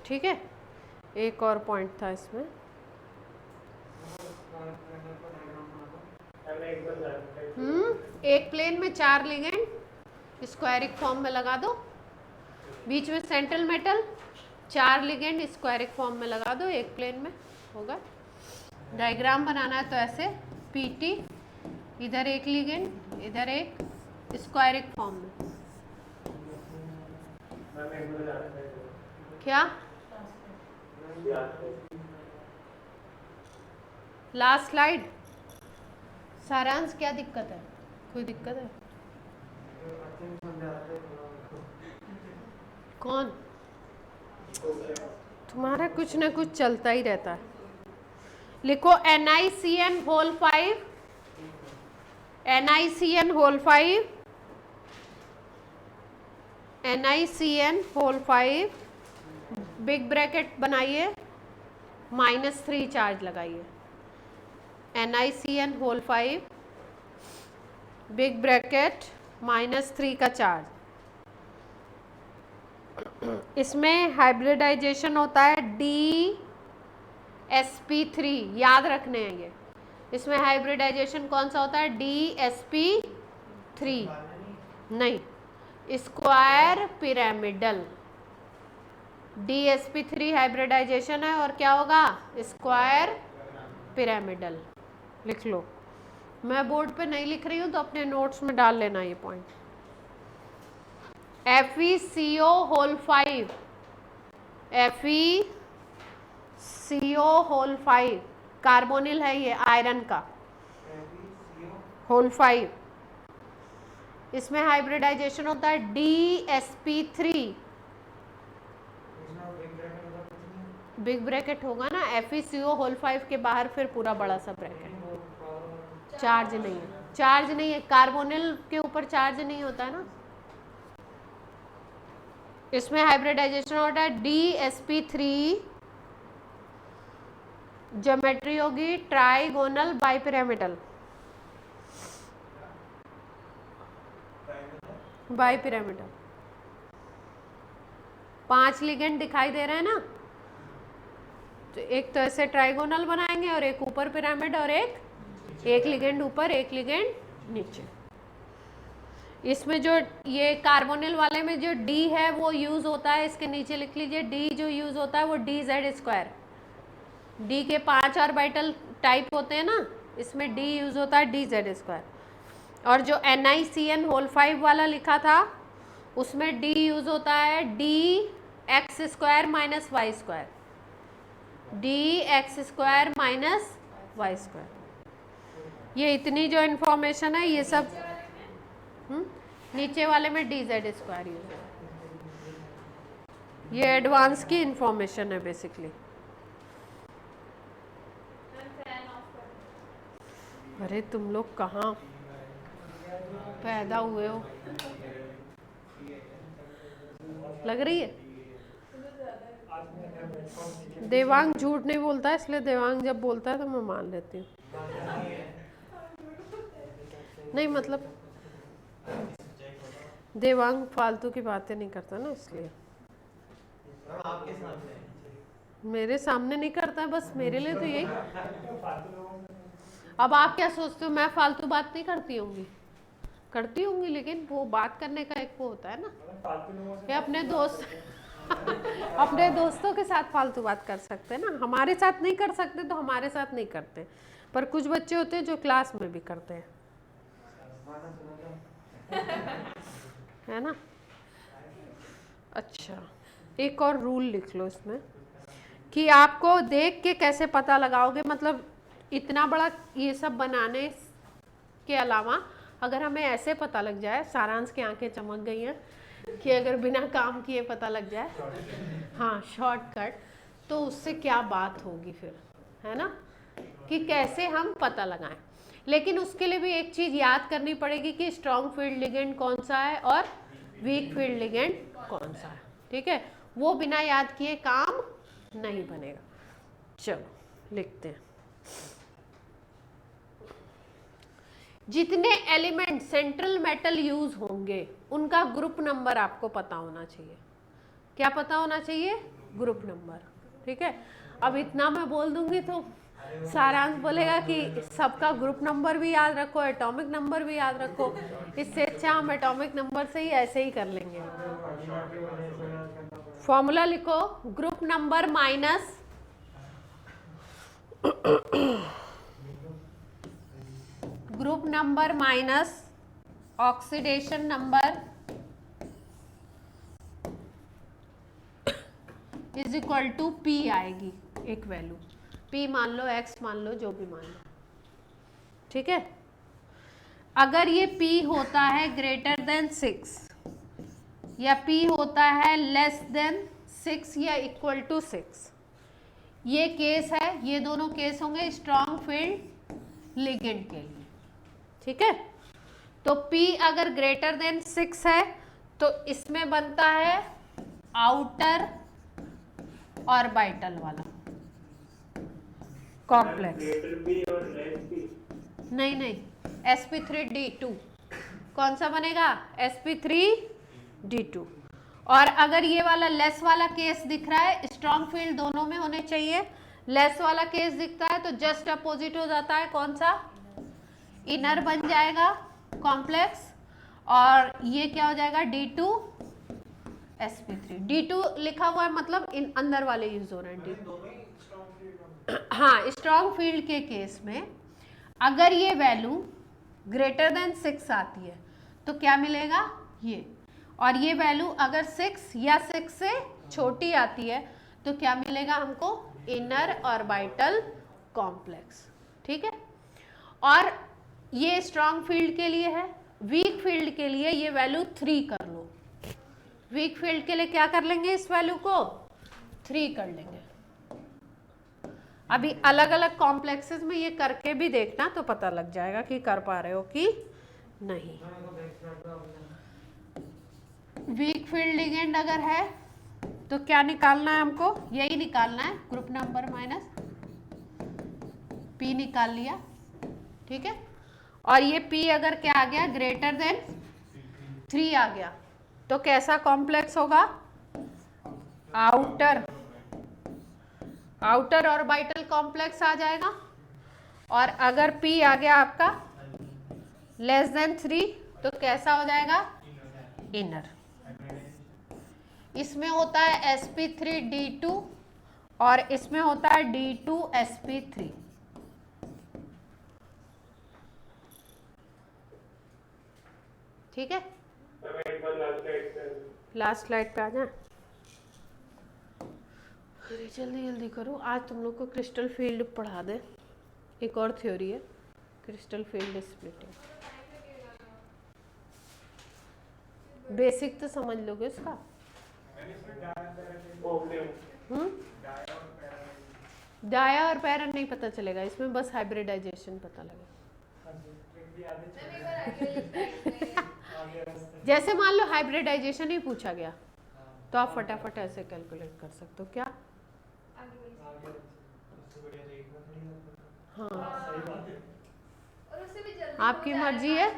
ठीक है। एक और पॉइंट था इसमें, एक प्लेन में 4 लिगेंड स्क्वायरिक फॉर्म में लगा दो, बीच में सेंट्रल मेटल, 4 लिगेंड स्क्वायरिक फॉर्म में लगा दो, एक प्लेन में होगा। डायग्राम बनाना है तो ऐसे पीटी, इधर एक लिगेंड इधर एक स्क्वायरिक फॉर्म में, क्या लास्ट स्लाइड सारांश, क्या दिक्कत है कोई दिक्कत है कौन, तुम्हारा कुछ ना कुछ चलता ही रहता है। लिखो NiCN whole 5, NiCN whole 5, NiCN whole 5, big bracket बनाइए -3 चार्ज लगाइए, NiCN होल 5 बिग ब्रैकेट -3 का चार्ज। इसमें हाइब्रिडाइजेशन होता है DsP3, याद रखने हैं ये, इसमें हाइब्रिडाइजेशन कौन सा होता है DsP3 नहीं स्क्वायर पिरामिडल, DsP3 हाइब्रिडाइजेशन है और क्या होगा स्क्वायर पिरामिडल, लिख लो। मैं बोर्ड पे नहीं लिख रही हूँ तो अपने नोट्स में डाल लेना ये point. FeCO whole 5, FeCO whole 5 carbonyl है ये आयरन का होल 5, इसमें हाइब्रिडाइजेशन होता है DsP3, बिग ब्रैकेट होगा ना, FeCO होल 5 के बाहर फिर पूरा बड़ा सा ब्रैकेट, चार्ज नहीं है, चार्ज नहीं है, कार्बोनिल के ऊपर चार्ज नहीं होता है ना। इसमें हाइब्रिडाइजेशन होता है DsP3, ज्योमेट्री होगी ट्राइगोनल बाइपिरामिडल, बाइपिरामिडल, 5 लिगेंड दिखाई दे रहे हैं ना, तो एक तो ऐसे ट्राइगोनल बनाएंगे और एक ऊपर पिरामिड और एक लिगेंड ऊपर एक लिगेंड नीचे। इसमें जो ये कार्बोनिल वाले में जो D है वो यूज होता है, इसके नीचे लिख लीजिए D जो यूज होता है वो DZ², D के 5 ऑर्बिटल टाइप होते हैं ना, इसमें D यूज होता है DZ², और जो NiCN होल 5 वाला लिखा था उसमें D यूज होता है DX² - Y², DX² - Y²। ये इतनी जो इन्फॉर्मेशन है ये सब नीचे वाले में DZ² यूज है, ये एडवांस की इंफॉर्मेशन है बेसिकली। अरे तुम लोग कहाँ पैदा हुए हो? लग रही है देवांग झूठ नहीं बोलता है, इसलिए देवांग जब बोलता है तो मैं मान लेती हूँ। नहीं मतलब देवांग फालतू की बातें नहीं करता ना, इसलिए। मेरे सामने नहीं करता है, बस मेरे लिए तो यही। अब आप क्या सोचते हो, मैं फालतू बात नहीं करती होंगी? करती होंगी, लेकिन वो बात करने का एक वो होता है ना, ये अपने दोस्त अपने दोस्तों के साथ फालतू बात कर सकते हैं ना, हमारे साथ नहीं कर सकते तो हमारे साथ नहीं करते, पर कुछ बच्चे होते हैं जो क्लास में भी करते हैं, है ना। अच्छा, एक और रूल लिख लो इसमें कि आपको देख के कैसे पता लगाओगे, मतलब इतना बड़ा ये सब बनाने के अलावा अगर हमें ऐसे पता लग जाए, सारांश की आंखें चमक गई हैं कि अगर बिना काम किए पता लग जाए, हाँ शॉर्टकट, तो उससे क्या बात होगी फिर, है ना, कि कैसे हम पता लगाएं। लेकिन उसके लिए भी एक चीज़ याद करनी पड़ेगी कि स्ट्रॉन्ग फील्ड लिगेंड कौन सा है और वीक फील्ड लिगेंड कौन सा है, ठीक है। वो बिना याद किए काम नहीं बनेगा। चलो लिखते हैं। जितने एलिमेंट सेंट्रल मेटल यूज होंगे उनका ग्रुप नंबर आपको पता होना चाहिए। क्या पता होना चाहिए? ग्रुप नंबर, ठीक है। अब इतना मैं बोल दूंगी तो सारांश बोलेगा कि सबका ग्रुप नंबर भी याद रखो, एटॉमिक नंबर भी याद रखो, इससे अच्छा हम एटॉमिक नंबर से ही ऐसे ही कर लेंगे। फॉर्मूला लिखो, group number minus group number minus oxidation number is equal to P आएगी, एक वैल्यू पी मान लो, एक्स मान लो, जो भी मान लो, ठीक है। अगर ये पी होता है ग्रेटर देन 6 या पी होता है लेस देन 6 या इक्वल टू 6, ये केस है, ये दोनों केस होंगे स्ट्रॉन्ग फील्ड लिगेंड के लिए, ठीक है। तो P अगर ग्रेटर देन 6 है तो इसमें बनता है आउटर ऑर्बिटल वाला कॉम्प्लेक्स, नहीं sp3d2, कौन सा बनेगा? sp3d2। और अगर ये वाला लेस वाला केस दिख रहा है, स्ट्रॉन्ग फील्ड दोनों में होने चाहिए, लेस वाला केस दिखता है तो जस्ट अपोजिट हो जाता है, कौन सा? इनर बन जाएगा कॉम्प्लेक्स, और ये क्या हो जाएगा? D2 sp3। D2 लिखा हुआ है मतलब इन अंदर वाले यूज हो रहे हैं। हाँ, स्ट्रॉन्ग फील्ड के केस में अगर ये वैल्यू ग्रेटर देन 6 आती है तो क्या मिलेगा? ये, और ये वैल्यू अगर 6 या 6 से छोटी आती है तो क्या मिलेगा हमको? इनर ऑर्बिटल कॉम्प्लेक्स, ठीक है। और ये स्ट्रॉन्ग फील्ड के लिए है। वीक फील्ड के लिए ये वैल्यू 3 कर लो। वीक फील्ड के लिए क्या कर लेंगे? इस वैल्यू को 3 कर लेंगे। अभी अलग अलग कॉम्प्लेक्सेस में ये करके भी देखना तो पता लग जाएगा कि कर पा रहे हो कि नहीं। वीक फील्ड लिगेंड अगर है तो क्या निकालना है हमको? यही निकालना है, ग्रुप नंबर माइनस पी निकाल लिया, ठीक है। और ये P अगर क्या आ गया? ग्रेटर देन 3 आ गया तो कैसा कॉम्प्लेक्स होगा? आउटर ऑर्बिटल कॉम्प्लेक्स आ जाएगा। और अगर P आ गया आपका लेस देन 3 तो कैसा हो जाएगा? इनर। इसमें होता है sp3d2 और इसमें होता है d2sp3, ठीक है। लास्ट स्लाइड पे आ जाए। अरे जल्दी जल्दी करो, आज तुम लोग को क्रिस्टल फील्ड पढ़ा दे। एक और थ्योरी है क्रिस्टल फील्ड स्प्लिटिंग, बेसिक तो समझ लोगे इसका। डाया और पैरन नहीं पता चलेगा इसमें, बस हाइब्रिडाइजेशन पता लगेगा। जैसे मान लो हाइब्रिडाइजेशन ही पूछा गया तो आप फटाफट ऐसे कैलकुलेट कर सकते हो क्या। हाँ आपकी मर्जी है,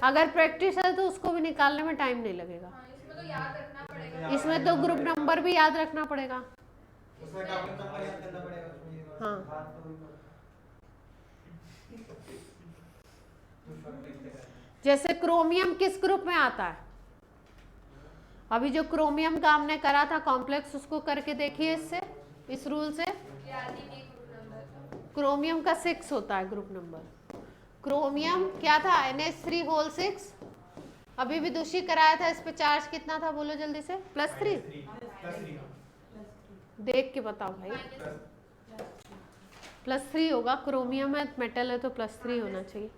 अगर प्रैक्टिस है तो उसको भी निकालने में टाइम नहीं लगेगा। इसमें तो याद रखना पड़ेगा, इसमें तो ग्रुप नंबर भी याद रखना पड़ेगा। हाँ जैसे क्रोमियम किस ग्रुप में आता है, अभी जो क्रोमियम का हमने करा था कॉम्प्लेक्स उसको करके देखिए इससे, इस रूल से। क्रोमियम का 6 होता है ग्रुप नंबर। क्रोमियम क्या था NH3 होल 6, अभी विदुषी कराया था, इस पे चार्ज कितना था बोलो जल्दी से, +3। देख के बताओ भाई, +3 होगा, क्रोमियम है मेटल है तो +3 होना चाहिए।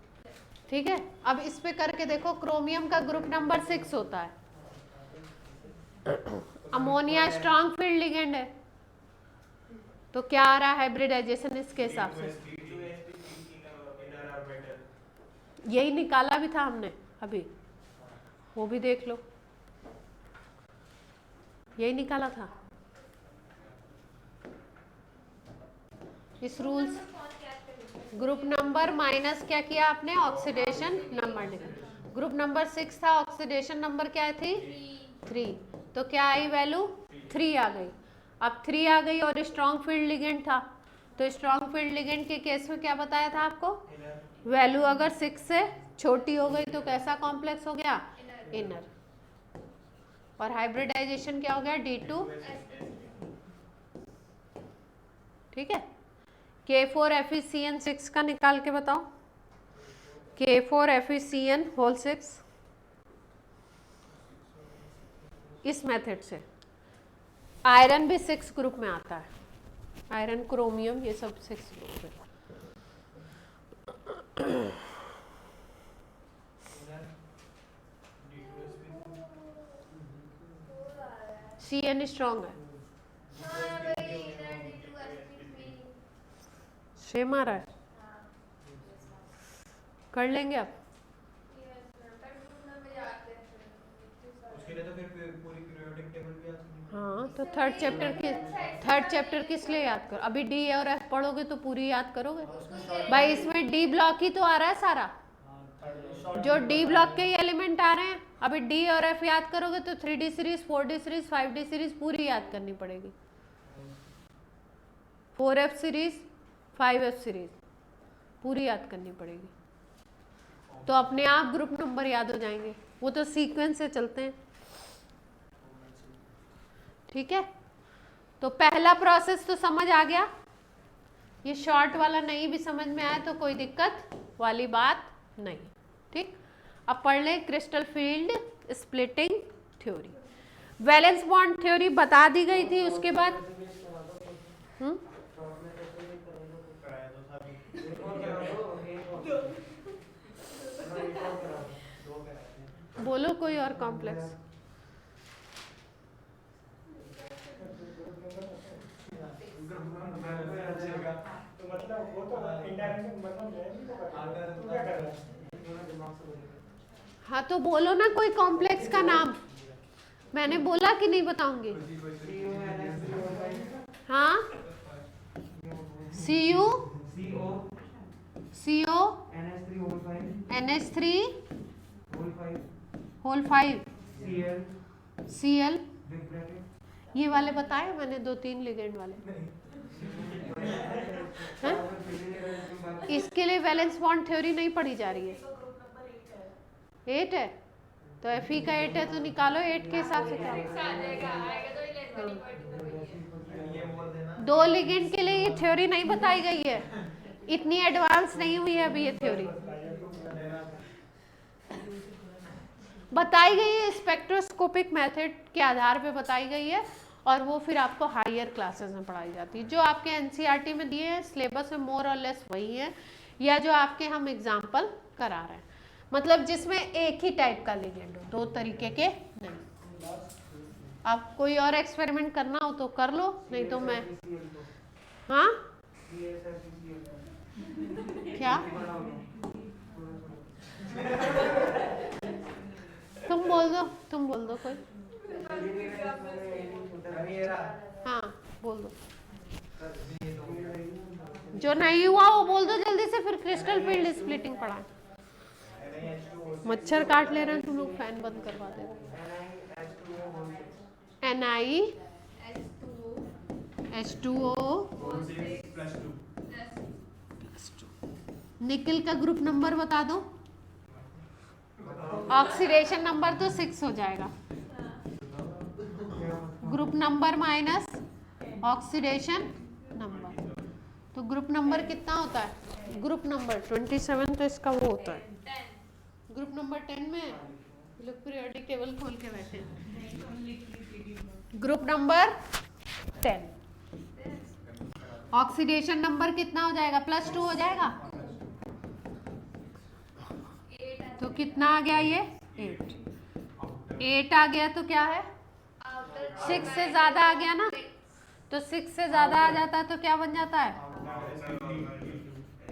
ठीक है, अब इस पे करके देखो, क्रोमियम का ग्रुप नंबर 6 होता है, अमोनिया स्ट्रॉन्ग फील्ड लिगेंड है, तो क्या आ रहा है हाइब्रिडाइजेशन इसके हिसाब से, यही निकाला भी था हमने अभी, वो भी देख लो, यही निकाला था इस रूल्स। ग्रुप नंबर माइनस क्या किया आपने, ऑक्सीडेशन नंबर निकाला, ग्रुप नंबर 6 था, ऑक्सीडेशन नंबर क्या थी 3, तो क्या आई वैल्यू 3 आ गई। अब 3 आ गई और स्ट्रॉन्ग फील्ड लिगेंड था, तो स्ट्रॉन्ग फील्ड लिगेंड के केस में क्या बताया था आपको, वैल्यू अगर 6 से छोटी हो गई तो कैसा कॉम्प्लेक्स हो गया, इनर, और हाइब्रिडाइजेशन क्या हो गया D2। ठीक है, K4FeCN6 का निकाल के बताओ, K4FeCN होल 6 इस मेथड से। आयरन भी 6 ग्रुप में आता है, आयरन क्रोमियम ये सब 6 ग्रुप में। CN स्ट्रॉन्ग है, सेम आ रहा है, कर लेंगे अब। हाँ तो थर्ड चैप्टर किस लिए याद करो, अभी D और F पढ़ोगे तो पूरी याद करोगे भाई, इसमें D ब्लॉक ही तो आ रहा है सारा, जो D ब्लॉक के एलिमेंट आ रहे हैं, अभी D और F याद करोगे तो 3D series 4D series 5D series पूरी याद करनी पड़ेगी, 4F सीरीज 5F सीरीज पूरी याद करनी पड़ेगी, तो अपने आप ग्रुप नंबर याद हो जाएंगे, वो तो सीक्वेंस से चलते हैं। ठीक है, तो पहला प्रोसेस तो समझ आ गया, ये शॉर्ट वाला नहीं भी समझ में आया तो कोई दिक्कत वाली बात नहीं। ठीक, अब पढ़ लें crystal field splitting theory. Valence bond theory बता दी गई थी, उसके बाद बोलो कोई और कॉम्प्लेक्स। हाँ तो बोलो ना कोई कॉम्प्लेक्स का नाम, मैंने बोला कि नहीं बताऊंगी। हाँ CO NH3 होल 5 Cl, ये वाले बताए मैंने 2-3 लिगेंड वाले। है? इसके लिए वैलेंस बॉन्ड थ्योरी नहीं पढ़ी जा रही है, 8 है तो Fe का 8 है तो निकालो 8 के हिसाब से क्या होगा। 2 लिगेंड के लिए ये थ्योरी नहीं बताई गई है, इतनी एडवांस नहीं हुई है अभी ये थ्योरी, बताई गई है स्पेक्ट्रोस्कोपिक मेथड के आधार पे बताई गई है, और वो फिर आपको हायर क्लासेस में पढ़ाई जाती है, जो आपके एनसीईआरटी में दिए हैं सिलेबस में मोर और लेस वही है, या जो आपके हम एग्जाम्पल करा रहे हैं, मतलब जिसमें एक ही टाइप का लिगेंड हो, 2 तरीके के नहीं। आप कोई और एक्सपेरिमेंट करना हो तो कर लो, नहीं तो मैं हाँ क्या तुम बोल दो कोई। हाँ बोल दो, जो नहीं हुआ वो बोल दो जल्दी से, फिर क्रिस्टल फील्ड स्प्लिटिंग पढ़ा। मच्छर काट ले रहे हैं तुम लोग, फैन बंद करवा दे। NiH2O निकल का ग्रुप नंबर बता दो। ऑक्सीडेशन नंबर तो 6 हो जाएगा, group number minus oxidation number, तो ग्रुप नंबर कितना होता है? ग्रुप नंबर 27, तो इसका वो होता है ग्रुप नंबर 10 में लोग पीरियोडिक टेबल खोल के बैठे। ग्रुप नंबर 10, ऑक्सीडेशन नंबर कितना हो जाएगा? +2 हो जाएगा, तो कितना आ गया ये? 8 आ गया, तो क्या है? 6 से ज्यादा आ गया ना, तो 6 से ज्यादा आ जाता है तो क्या बन जाता है?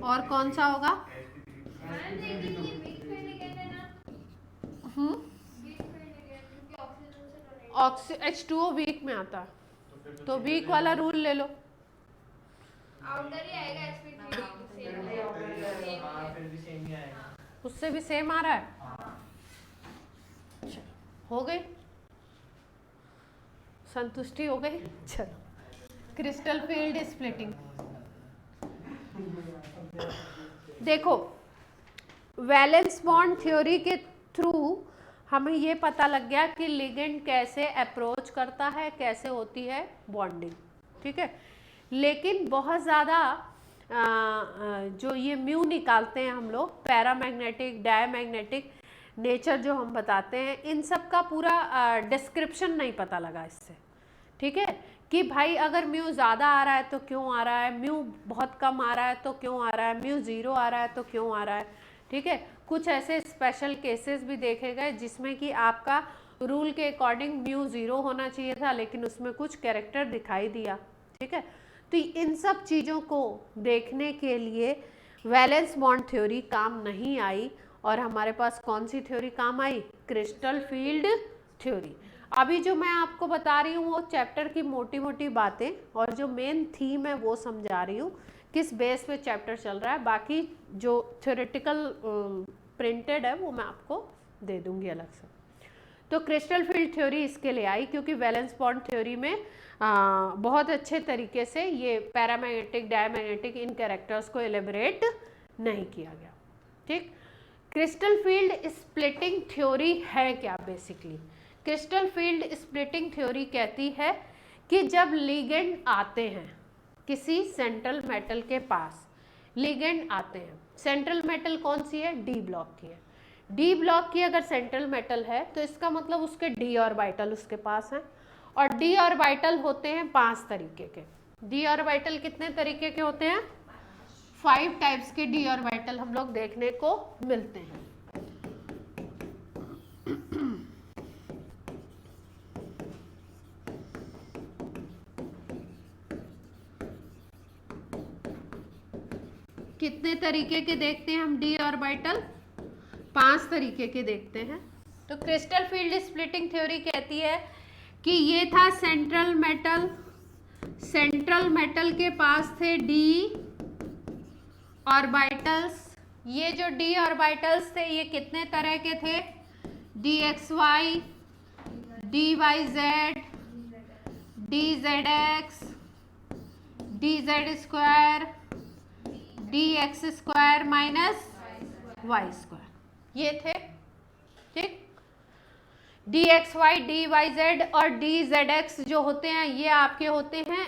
और कौन सा होगा? H2O वीक में आता है, तो वीक वाला रूल ले लो। उससे भी सेम आ रहा है। हो गई, संतुष्टि हो गई। चलो, क्रिस्टल फील्ड स्प्लिटिंग देखो, वैलेंस बॉन्ड थ्योरी के थ्रू हमें ये पता लग गया कि लिगेंड कैसे अप्रोच करता है, कैसे होती है बॉन्डिंग, ठीक है। लेकिन बहुत ज़्यादा जो ये म्यू निकालते हैं हम लोग, पैरामैग्नेटिक, डायमैग्नेटिक नेचर जो हम बताते हैं, इन सब का पूरा डिस्क्रिप्शन नहीं पता लगा इससे, ठीक है, कि भाई अगर म्यू ज़्यादा आ रहा है तो क्यों आ रहा है, म्यू बहुत कम आ रहा है तो क्यों आ रहा है, म्यू 0 आ रहा है तो क्यों आ रहा है, ठीक है। कुछ ऐसे स्पेशल केसेस भी देखे गए जिसमें कि आपका रूल के अकॉर्डिंग म्यू 0 होना चाहिए था, लेकिन उसमें कुछ कैरेक्टर दिखाई दिया, ठीक है। तो इन सब चीज़ों को देखने के लिए वैलेंस बॉन्ड थ्योरी काम नहीं आई, और हमारे पास कौन सी थ्योरी काम आई? Crystal field theory. अभी जो मैं आपको बता रही हूँ वो चैप्टर की मोटी मोटी बातें, और जो मेन थीम है वो समझा रही हूँ, किस बेस पे चैप्टर चल रहा है। बाकी जो थ्योरेटिकल प्रिंटेड है वो मैं आपको दे दूंगी अलग से। तो क्रिस्टल फील्ड थ्योरी इसके लिए आई क्योंकि वैलेंस बॉन्ड थ्योरी में बहुत अच्छे तरीके से ये पैरामैग्नेटिक, डायमैग्नेटिक इन कैरेक्टर्स को एलिबरेट नहीं किया गया, ठीक। क्रिस्टल फील्ड स्प्लिटिंग थ्योरी है क्या? Basically crystal field splitting theory कहती है कि जब लिगेंड आते हैं किसी सेंट्रल मेटल के पास, लिगेंड आते हैं, सेंट्रल मेटल कौन सी है? डी ब्लॉक की है। डी ब्लॉक की अगर सेंट्रल मेटल है तो इसका मतलब उसके डी ऑर्बिटल उसके पास हैं, और डी ऑर्बिटल होते हैं 5 तरीके के। डी ऑर्बिटल कितने तरीके के होते हैं? 5 टाइप्स के डी ऑर्बिटल हम लोग देखने को मिलते हैं। कितने तरीके के देखते हैं हम डी ऑर्बिटल? 5 तरीके के देखते हैं। तो क्रिस्टल फील्ड स्प्लिटिंग थ्योरी कहती है कि ये था सेंट्रल मेटल, सेंट्रल मेटल के पास थे डी ऑर्बिटल्स। ये जो डी ऑर्बिटल्स थे ये कितने तरह के थे? D X Y, D Y Z, D Z X, D Z square, D X square minus Y square, ये थे, ठीक। D X Y, D Y Z और डी जेड एक्स जो होते हैं ये आपके होते हैं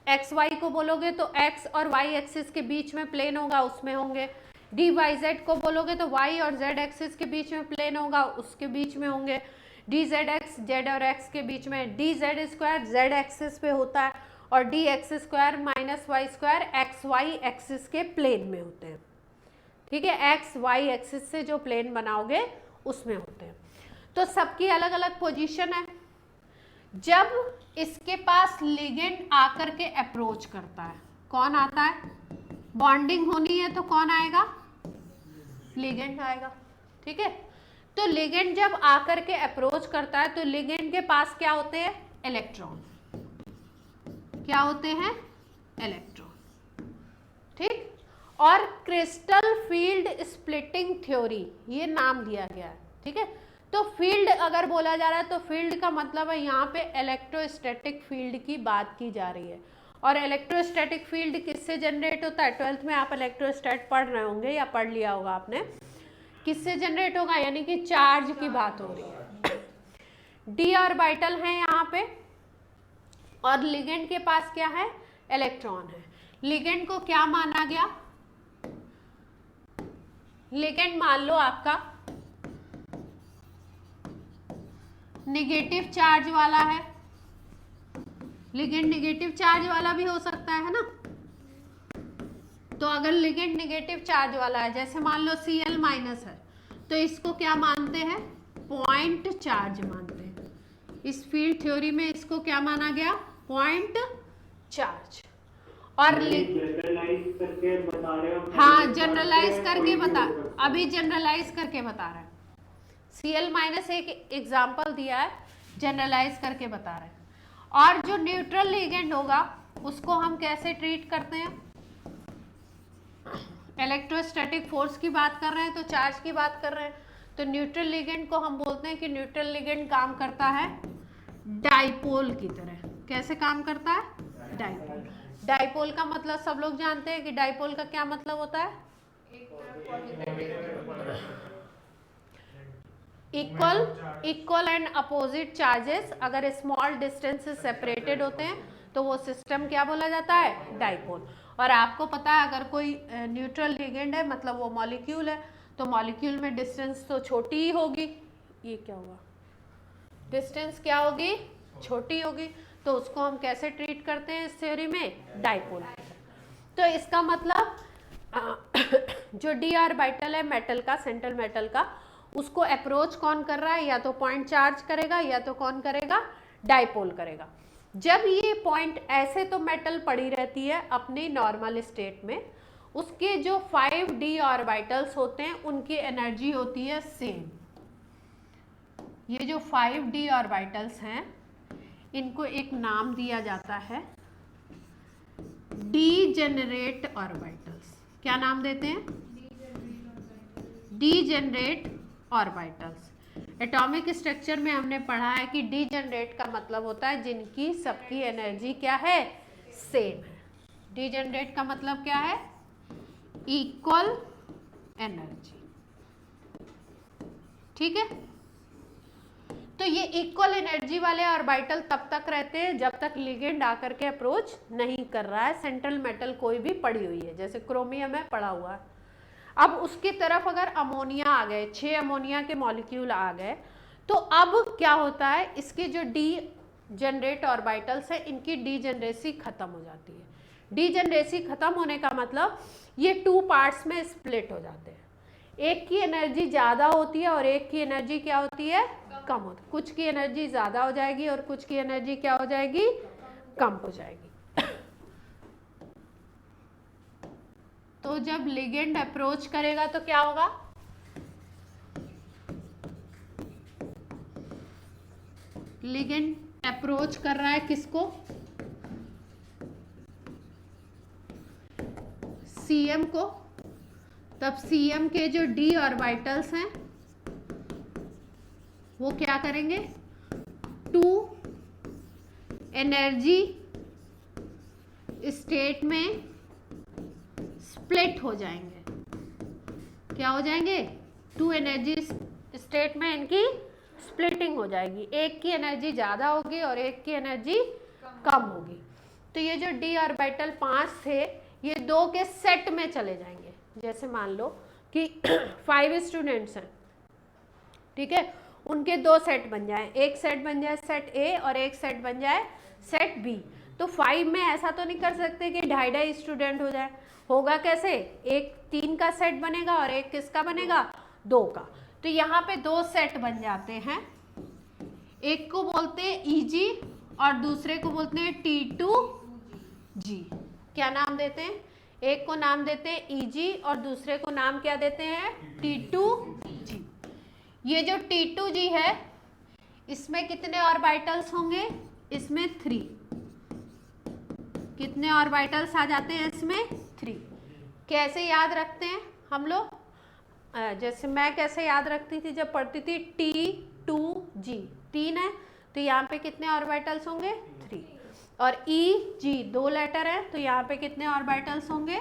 एक्स वाई को बोलोगे तो एक्स और वाई एक्सिस के बीच में प्लेन होगा उसमें होंगे। डी वाई जेड को बोलोगे तो वाई और जेड एक्सिस के बीच में प्लेन होगा उसके बीच में होंगे। डी जेड एक्स जेड और एक्स के बीच में, D Z square Z axis पे होता है, और D X square minus Y square X Y axis के प्लेन में होते हैं, ठीक है। एक्स वाई एक्सिस से जो प्लेन बनाओगे उसमें होते हैं। तो सबकी अलग अलग पोजीशन है। जब इसके पास लिगेंड आकर के अप्रोच करता है, कौन आता है? बॉन्डिंग होनी है तो कौन आएगा? लिगेंड आएगा। ठीक है। तो लिगेंड जब आकर के अप्रोच करता है तो लिगेंड के पास क्या होते हैं, इलेक्ट्रॉन। क्या होते हैं, इलेक्ट्रॉन। ठीक। और क्रिस्टल फील्ड स्प्लिटिंग थ्योरी ये नाम दिया गया है। ठीक है। तो फील्ड अगर बोला जा रहा है तो फील्ड का मतलब है यहाँ पे इलेक्ट्रोस्टैटिक फील्ड की बात की जा रही है। और इलेक्ट्रोस्टैटिक फील्ड किससे जनरेट होता है, 12th में आप इलेक्ट्रोस्टैट पढ़ रहे होंगे या पढ़ लिया होगा आपने। किससे जनरेट होगा, यानी कि चार्ज की बात हो रही है। डी ऑर्बिटल है यहाँ पे और लिगेंड के पास क्या है, इलेक्ट्रॉन है। लिगेंड को क्या माना गया, लिगेंड मान लो आपका निगेटिव चार्ज वाला है। लिगेंड निगेटिव चार्ज वाला भी हो सकता है ना। तो अगर लिगेंड निगेटिव चार्ज वाला है, जैसे मान लो Cl माइनस है, तो इसको क्या मानते हैं, पॉइंट चार्ज मानते हैं। इस फील्ड थ्योरी में इसको क्या माना गया, पॉइंट चार्ज। और जनरलाइज करके बता रहे हो, हाँ जनरलाइज करके बता, अभी जनरलाइज करके बता रहे हैं। Cl माइनस एक एग्जाम्पल दिया है, जनरलाइज करके बता रहे हैं। और जो न्यूट्रल लिगेंड होगा उसको हम कैसे ट्रीट करते हैं, इलेक्ट्रोस्टैटिक फोर्स की बात कर रहे हैं तो चार्ज की बात कर रहे हैं। तो न्यूट्रल लिगेंड को हम बोलते हैं कि न्यूट्रल लिगेंड काम करता है डाइपोल की तरह। कैसे काम करता है, डाइपोल। डाइपोल का मतलब सब लोग जानते हैं कि डाइपोल का क्या मतलब होता है, इक्वल एंड अपोजिट चार्जेस अगर स्मॉल डिस्टेंस से सेपरेटेड होते हैं तो वो सिस्टम क्या बोला जाता है, डाइपोल। और आपको पता है अगर कोई न्यूट्रल लिगेंड है मतलब वो मॉलिक्यूल है, तो मॉलिक्यूल में डिस्टेंस तो छोटी ही होगी। ये क्या हुआ, डिस्टेंस क्या होगी, छोटी होगी। तो उसको हम कैसे ट्रीट करते हैं इस थ्योरी में, डाइपोल। तो इसका मतलब जो डी ऑर्बिटल है मेटल का, सेंट्रल मेटल का, उसको अप्रोच कौन कर रहा है, या तो पॉइंट चार्ज करेगा या तो कौन करेगा, डाइपोल करेगा। जब ये पॉइंट ऐसे तो मेटल पड़ी रहती है अपनी नॉर्मल स्टेट में, उसके जो 5d ऑर्बिटल्स होते हैं उनकी एनर्जी होती है सेम। ये जो 5d ऑर्बिटल्स हैं इनको एक नाम दिया जाता है डीजेनरेट ऑर्बिटल्स। क्या नाम देते हैं, डीजेनरेट ऑर्बिटल्स। एटॉमिक स्ट्रक्चर में हमने पढ़ा है कि डीजेनरेट का मतलब होता है जिनकी सबकी एनर्जी क्या है, सेम है। डीजेनरेट का मतलब क्या है, इक्वल एनर्जी। ठीक है। तो ये इक्वल एनर्जी वाले ऑर्बिटल तब तक रहते हैं जब तक लिगेंड आकर के अप्रोच नहीं कर रहा है। सेंट्रल मेटल कोई भी पड़ी हुई है, जैसे क्रोमियम है पड़ा हुआ है। अब उसकी तरफ अगर अमोनिया आ गए, 6 अमोनिया के मॉलिक्यूल आ गए, तो अब क्या होता है, इसके जो डी जनरेट ऑर्बिटल्स है इनकी डीजेनरेसी खत्म हो जाती है। डीजेनरेसी खत्म होने का मतलब ये 2 पार्ट्स में स्प्लिट हो जाते हैं। एक की एनर्जी ज़्यादा होती है और एक की एनर्जी क्या होती है, कम होती है। कुछ की एनर्जी ज़्यादा हो जाएगी और कुछ की एनर्जी क्या हो जाएगी, कम हो जाएगी। तो जब लिगेंड अप्रोच करेगा तो क्या होगा, लिगेंड अप्रोच कर रहा है किसको, Cm को, तब Cm के जो d ऑर्बिटल्स हैं वो क्या करेंगे, 2 एनर्जी स्टेट में स्प्लिट हो जाएंगे। क्या हो जाएंगे, 2 एनर्जी स्टेट में इनकी स्प्लिटिंग हो जाएगी। एक की एनर्जी ज़्यादा होगी और एक की एनर्जी कम होगी। तो ये जो डी ऑर्बिटल 5 थे ये 2 के सेट में चले जाएंगे। जैसे मान लो कि 5 स्टूडेंट्स हैं, ठीक है, उनके 2 सेट बन जाए, एक सेट बन जाए सेट ए और एक सेट बन जाए सेट बी। तो 5 में ऐसा तो नहीं कर सकते कि 2.5 स्टूडेंट हो जाए। होगा कैसे, एक 3 का सेट बनेगा और एक किसका बनेगा, 2 का। तो यहाँ पे 2 सेट बन जाते हैं, एक को बोलते हैं EG और दूसरे को बोलते हैं T2G। क्या नाम देते हैं, एक को नाम देते हैं EG और दूसरे को नाम क्या देते हैं, T2G। ये जो T2G है इसमें कितने ऑर्बिटल्स होंगे? इसमें 3। कितने ऑर्बिटल्स आ जाते हैं इसमें? 3। कैसे याद रखते हैं हम लोग? जैसे मैं कैसे याद रखती थी जब पढ़ती थी, T2G 3 है तो यहाँ पे कितने ऑर्बिटल्स होंगे? 3। और EG 2 लेटर है तो यहाँ पे कितने ऑर्बिटल्स होंगे?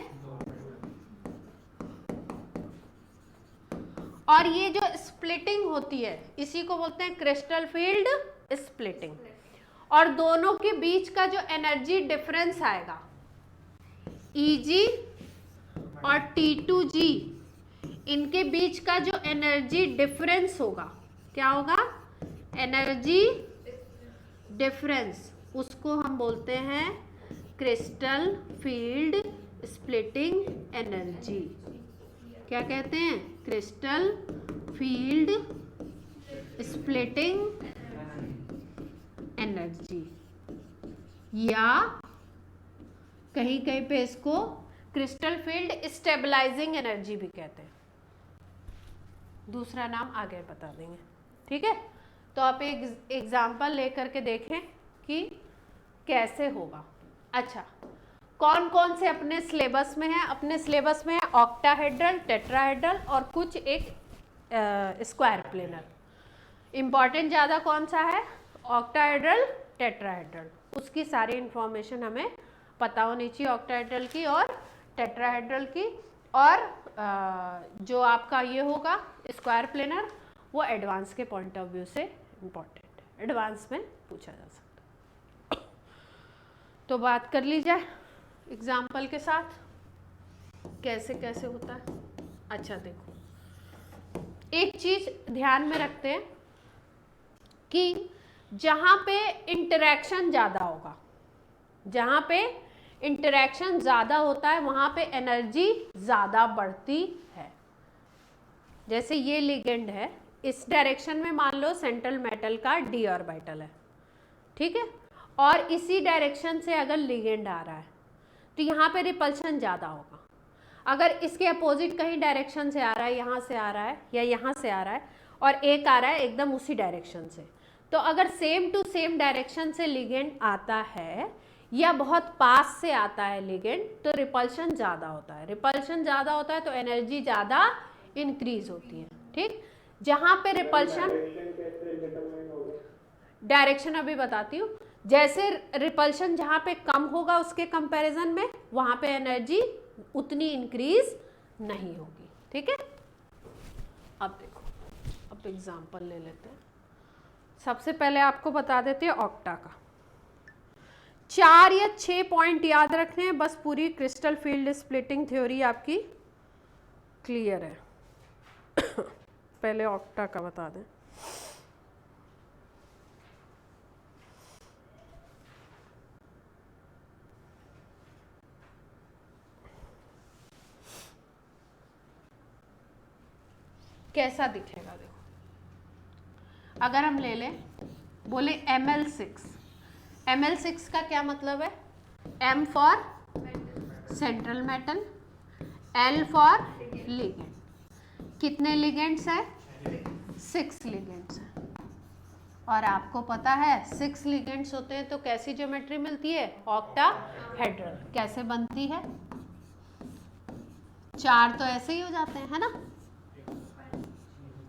और ये जो स्प्लिटिंग होती है इसी को बोलते हैं क्रिस्टल फील्ड स्प्लिटिंग। और दोनों के बीच का जो एनर्जी डिफरेंस आएगा, EG और T2G, इनके बीच का जो एनर्जी डिफरेंस होगा, क्या होगा? एनर्जी डिफरेंस, उसको हम बोलते हैं क्रिस्टल फील्ड स्प्लिटिंग एनर्जी। क्या कहते हैं? क्रिस्टल फील्ड स्प्लिटिंग एनर्जी, या कहीं कहीं पे इसको क्रिस्टल फील्ड स्टेबलाइजिंग एनर्जी भी कहते हैं। दूसरा नाम आगे बता देंगे, ठीक है? तो आप एक एग्जाम्पल लेकर के देखें कि कैसे होगा। अच्छा, कौन कौन से अपने सिलेबस में है? अपने सिलेबस में है ऑक्टाहेड्रल, टेट्राहेड्रल और कुछ एक स्क्वायर प्लेनर। इम्पॉर्टेंट ज़्यादा कौन सा है? Octahedral, tetrahedral. उसकी सारी इंफॉर्मेशन हमें पता होनी चाहिए, ऑक्टाहेड्रल की और टेट्राहेड्रल की। और जो आपका ये होगा स्क्वायर प्लेनर, वो एडवांस के पॉइंट ऑफ व्यू से इम्पॉर्टेंट है, एडवांस में पूछा जा सकता है। तो बात कर ली जाए एग्जाम्पल के साथ कैसे कैसे होता है। अच्छा देखो, एक चीज ध्यान में रखते हैं कि जहाँ पे इंटरेक्शन ज़्यादा होगा, जहाँ पे इंटरेक्शन ज़्यादा होता है वहाँ पे एनर्जी ज़्यादा बढ़ती है। जैसे ये लिगेंड है, इस डायरेक्शन में मान लो सेंट्रल मेटल का d ऑर्बिटल है, ठीक है? और इसी डायरेक्शन से अगर लिगेंड आ रहा है तो यहाँ पे रिपल्शन ज़्यादा होगा। अगर इसके अपोजिट कहीं डायरेक्शन से आ रहा है, यहाँ से आ रहा है या यहाँ से आ रहा है, और एक आ रहा है एकदम उसी डायरेक्शन से, तो अगर सेम टू सेम डायरेक्शन से लिगेंड आता है या बहुत पास से आता है लिगेंड, तो रिपल्शन ज़्यादा होता है। रिपल्शन ज़्यादा होता है तो एनर्जी ज़्यादा इंक्रीज होती है, ठीक? जहाँ पे रिपल्शन, डायरेक्शन अभी बताती हूँ। जैसे रिपल्शन जहाँ पे कम होगा उसके कंपैरिजन में, वहाँ पे एनर्जी उतनी इंक्रीज नहीं होगी, ठीक है? अब देखो, अब एग्जांपल ले लेते हैं। सबसे पहले आपको बता देते हैं ऑक्टा का। 4 या 6 पॉइंट याद रखने हैं बस, पूरी क्रिस्टल फील्ड स्प्लिटिंग थ्योरी आपकी क्लियर है। पहले ऑक्टा का बता दें। कैसा दिखेगा देखो, अगर हम ले लें, बोले Ml6, Ml6 का क्या मतलब है? M for central metal, L for ligand. कितने लिगेंड्स है? 6 लिगेंड्स हैं। और आपको पता है 6 लिगेंड्स होते हैं तो कैसी ज्योमेट्री मिलती है? ऑक्टाहेड्रल। कैसे बनती है? 4 तो ऐसे ही हो जाते हैं, है ना?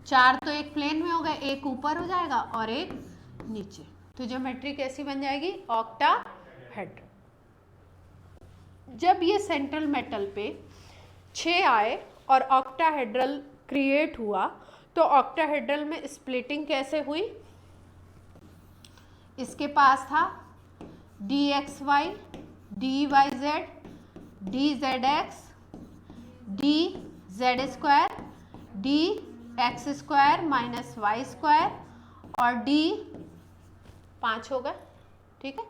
4 तो एक प्लेन में हो गए, एक ऊपर हो जाएगा और एक नीचे, तो ज्योमेट्री कैसी बन जाएगी? ऑक्टाहेड्रल। जब ये सेंट्रल मेटल पे 6 आए और ऑक्टाहेड्रल क्रिएट हुआ, तो ऑक्टाहेड्रल में स्प्लिटिंग कैसे हुई? इसके पास था dxy, dyz, dzx, dz², dx² minus y² और d 5 हो गए, ठीक है?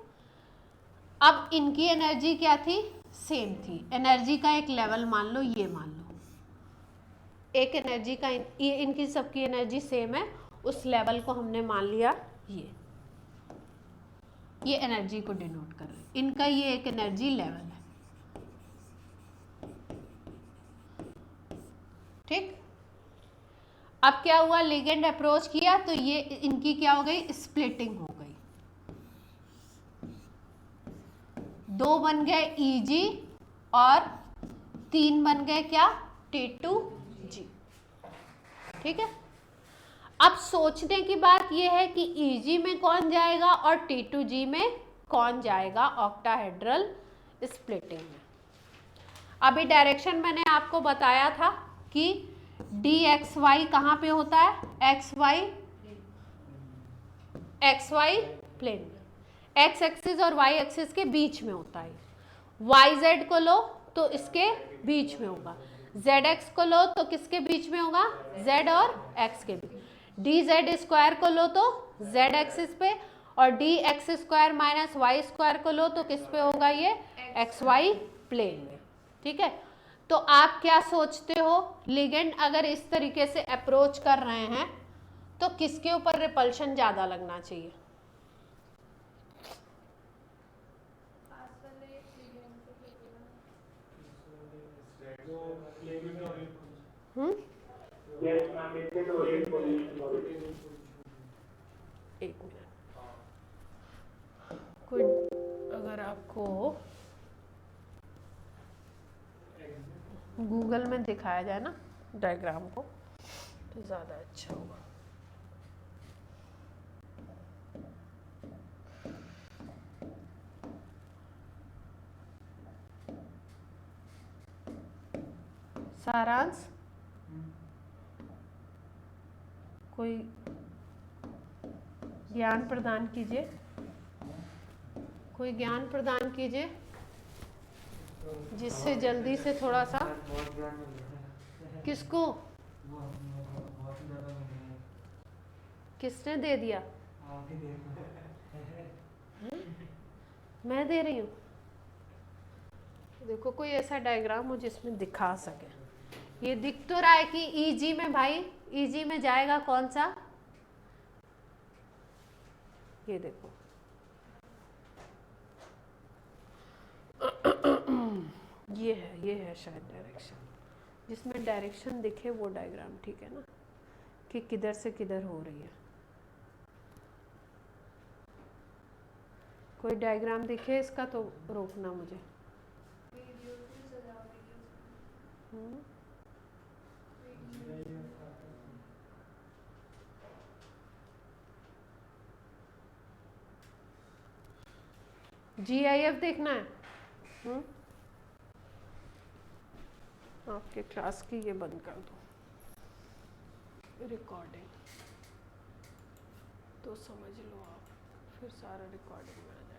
अब इनकी एनर्जी क्या थी? सेम थी। एनर्जी का एक लेवल मान लो, ये मान लो एक एनर्जी का, इनकी सबकी एनर्जी सेम है, उस लेवल को हमने मान लिया ये एनर्जी को डिनोट कर रहे हैं। इनका ये एक एनर्जी लेवल है, ठीक? अब क्या हुआ, लिगेंड अप्रोच किया तो ये इनकी क्या हो गई, स्प्लिटिंग हो गई, 2 बन गए EG और 3 बन गए क्या, T2G। ठीक है, अब सोचने की बात यह है कि EG में कौन जाएगा और T2G में कौन जाएगा ऑक्टाहेड्रल स्प्लिटिंग में। अभी डायरेक्शन मैंने आपको बताया था कि DXY कहाँ पे होता है, XY प्लेन में, X एक्सिस और Y एक्सिस के बीच में होता है। YZ को लो तो इसके बीच में होगा, ZX को लो तो किसके बीच में होगा, Z और X के बीच। DZ स्क्वायर को लो तो Z एक्सिस पे, और DX square minus Y square को लो तो किस पे होगा, ये XY प्लेन में। ठीक है, तो आप क्या सोचते हो, लिगेंड अगर इस तरीके से अप्रोच कर रहे हैं तो किसके ऊपर रिपल्शन ज्यादा लगना चाहिए, यस मैम, इससे तो एक पोजीशन एक मिनट, कोई अगर आपको गूगल में दिखाया जाए ना डायग्राम को तो ज़्यादा अच्छा होगा। सारांश, कोई ज्ञान प्रदान कीजिए, कोई ज्ञान प्रदान कीजिए जिससे जल्दी से थोड़ा सा। किसको, किसने दे दिया, मैं दे रही हूँ। देखो कोई ऐसा डायग्राम हो जिसमें दिखा सके। ये दिख तो रहा है कि EG में, भाई EG में जाएगा कौन सा, ये देखो ये है शायद डायरेक्शन, जिसमें डायरेक्शन दिखे वो डायग्राम, ठीक है ना, कि किधर से किधर हो रही है। कोई डायग्राम दिखे इसका तो रोकना मुझे। GIF देखना है, आपके क्लास की ये बंद कर दो रिकॉर्डिंग, तो समझ लो आप, फिर सारा रिकॉर्डिंग में आ जाए।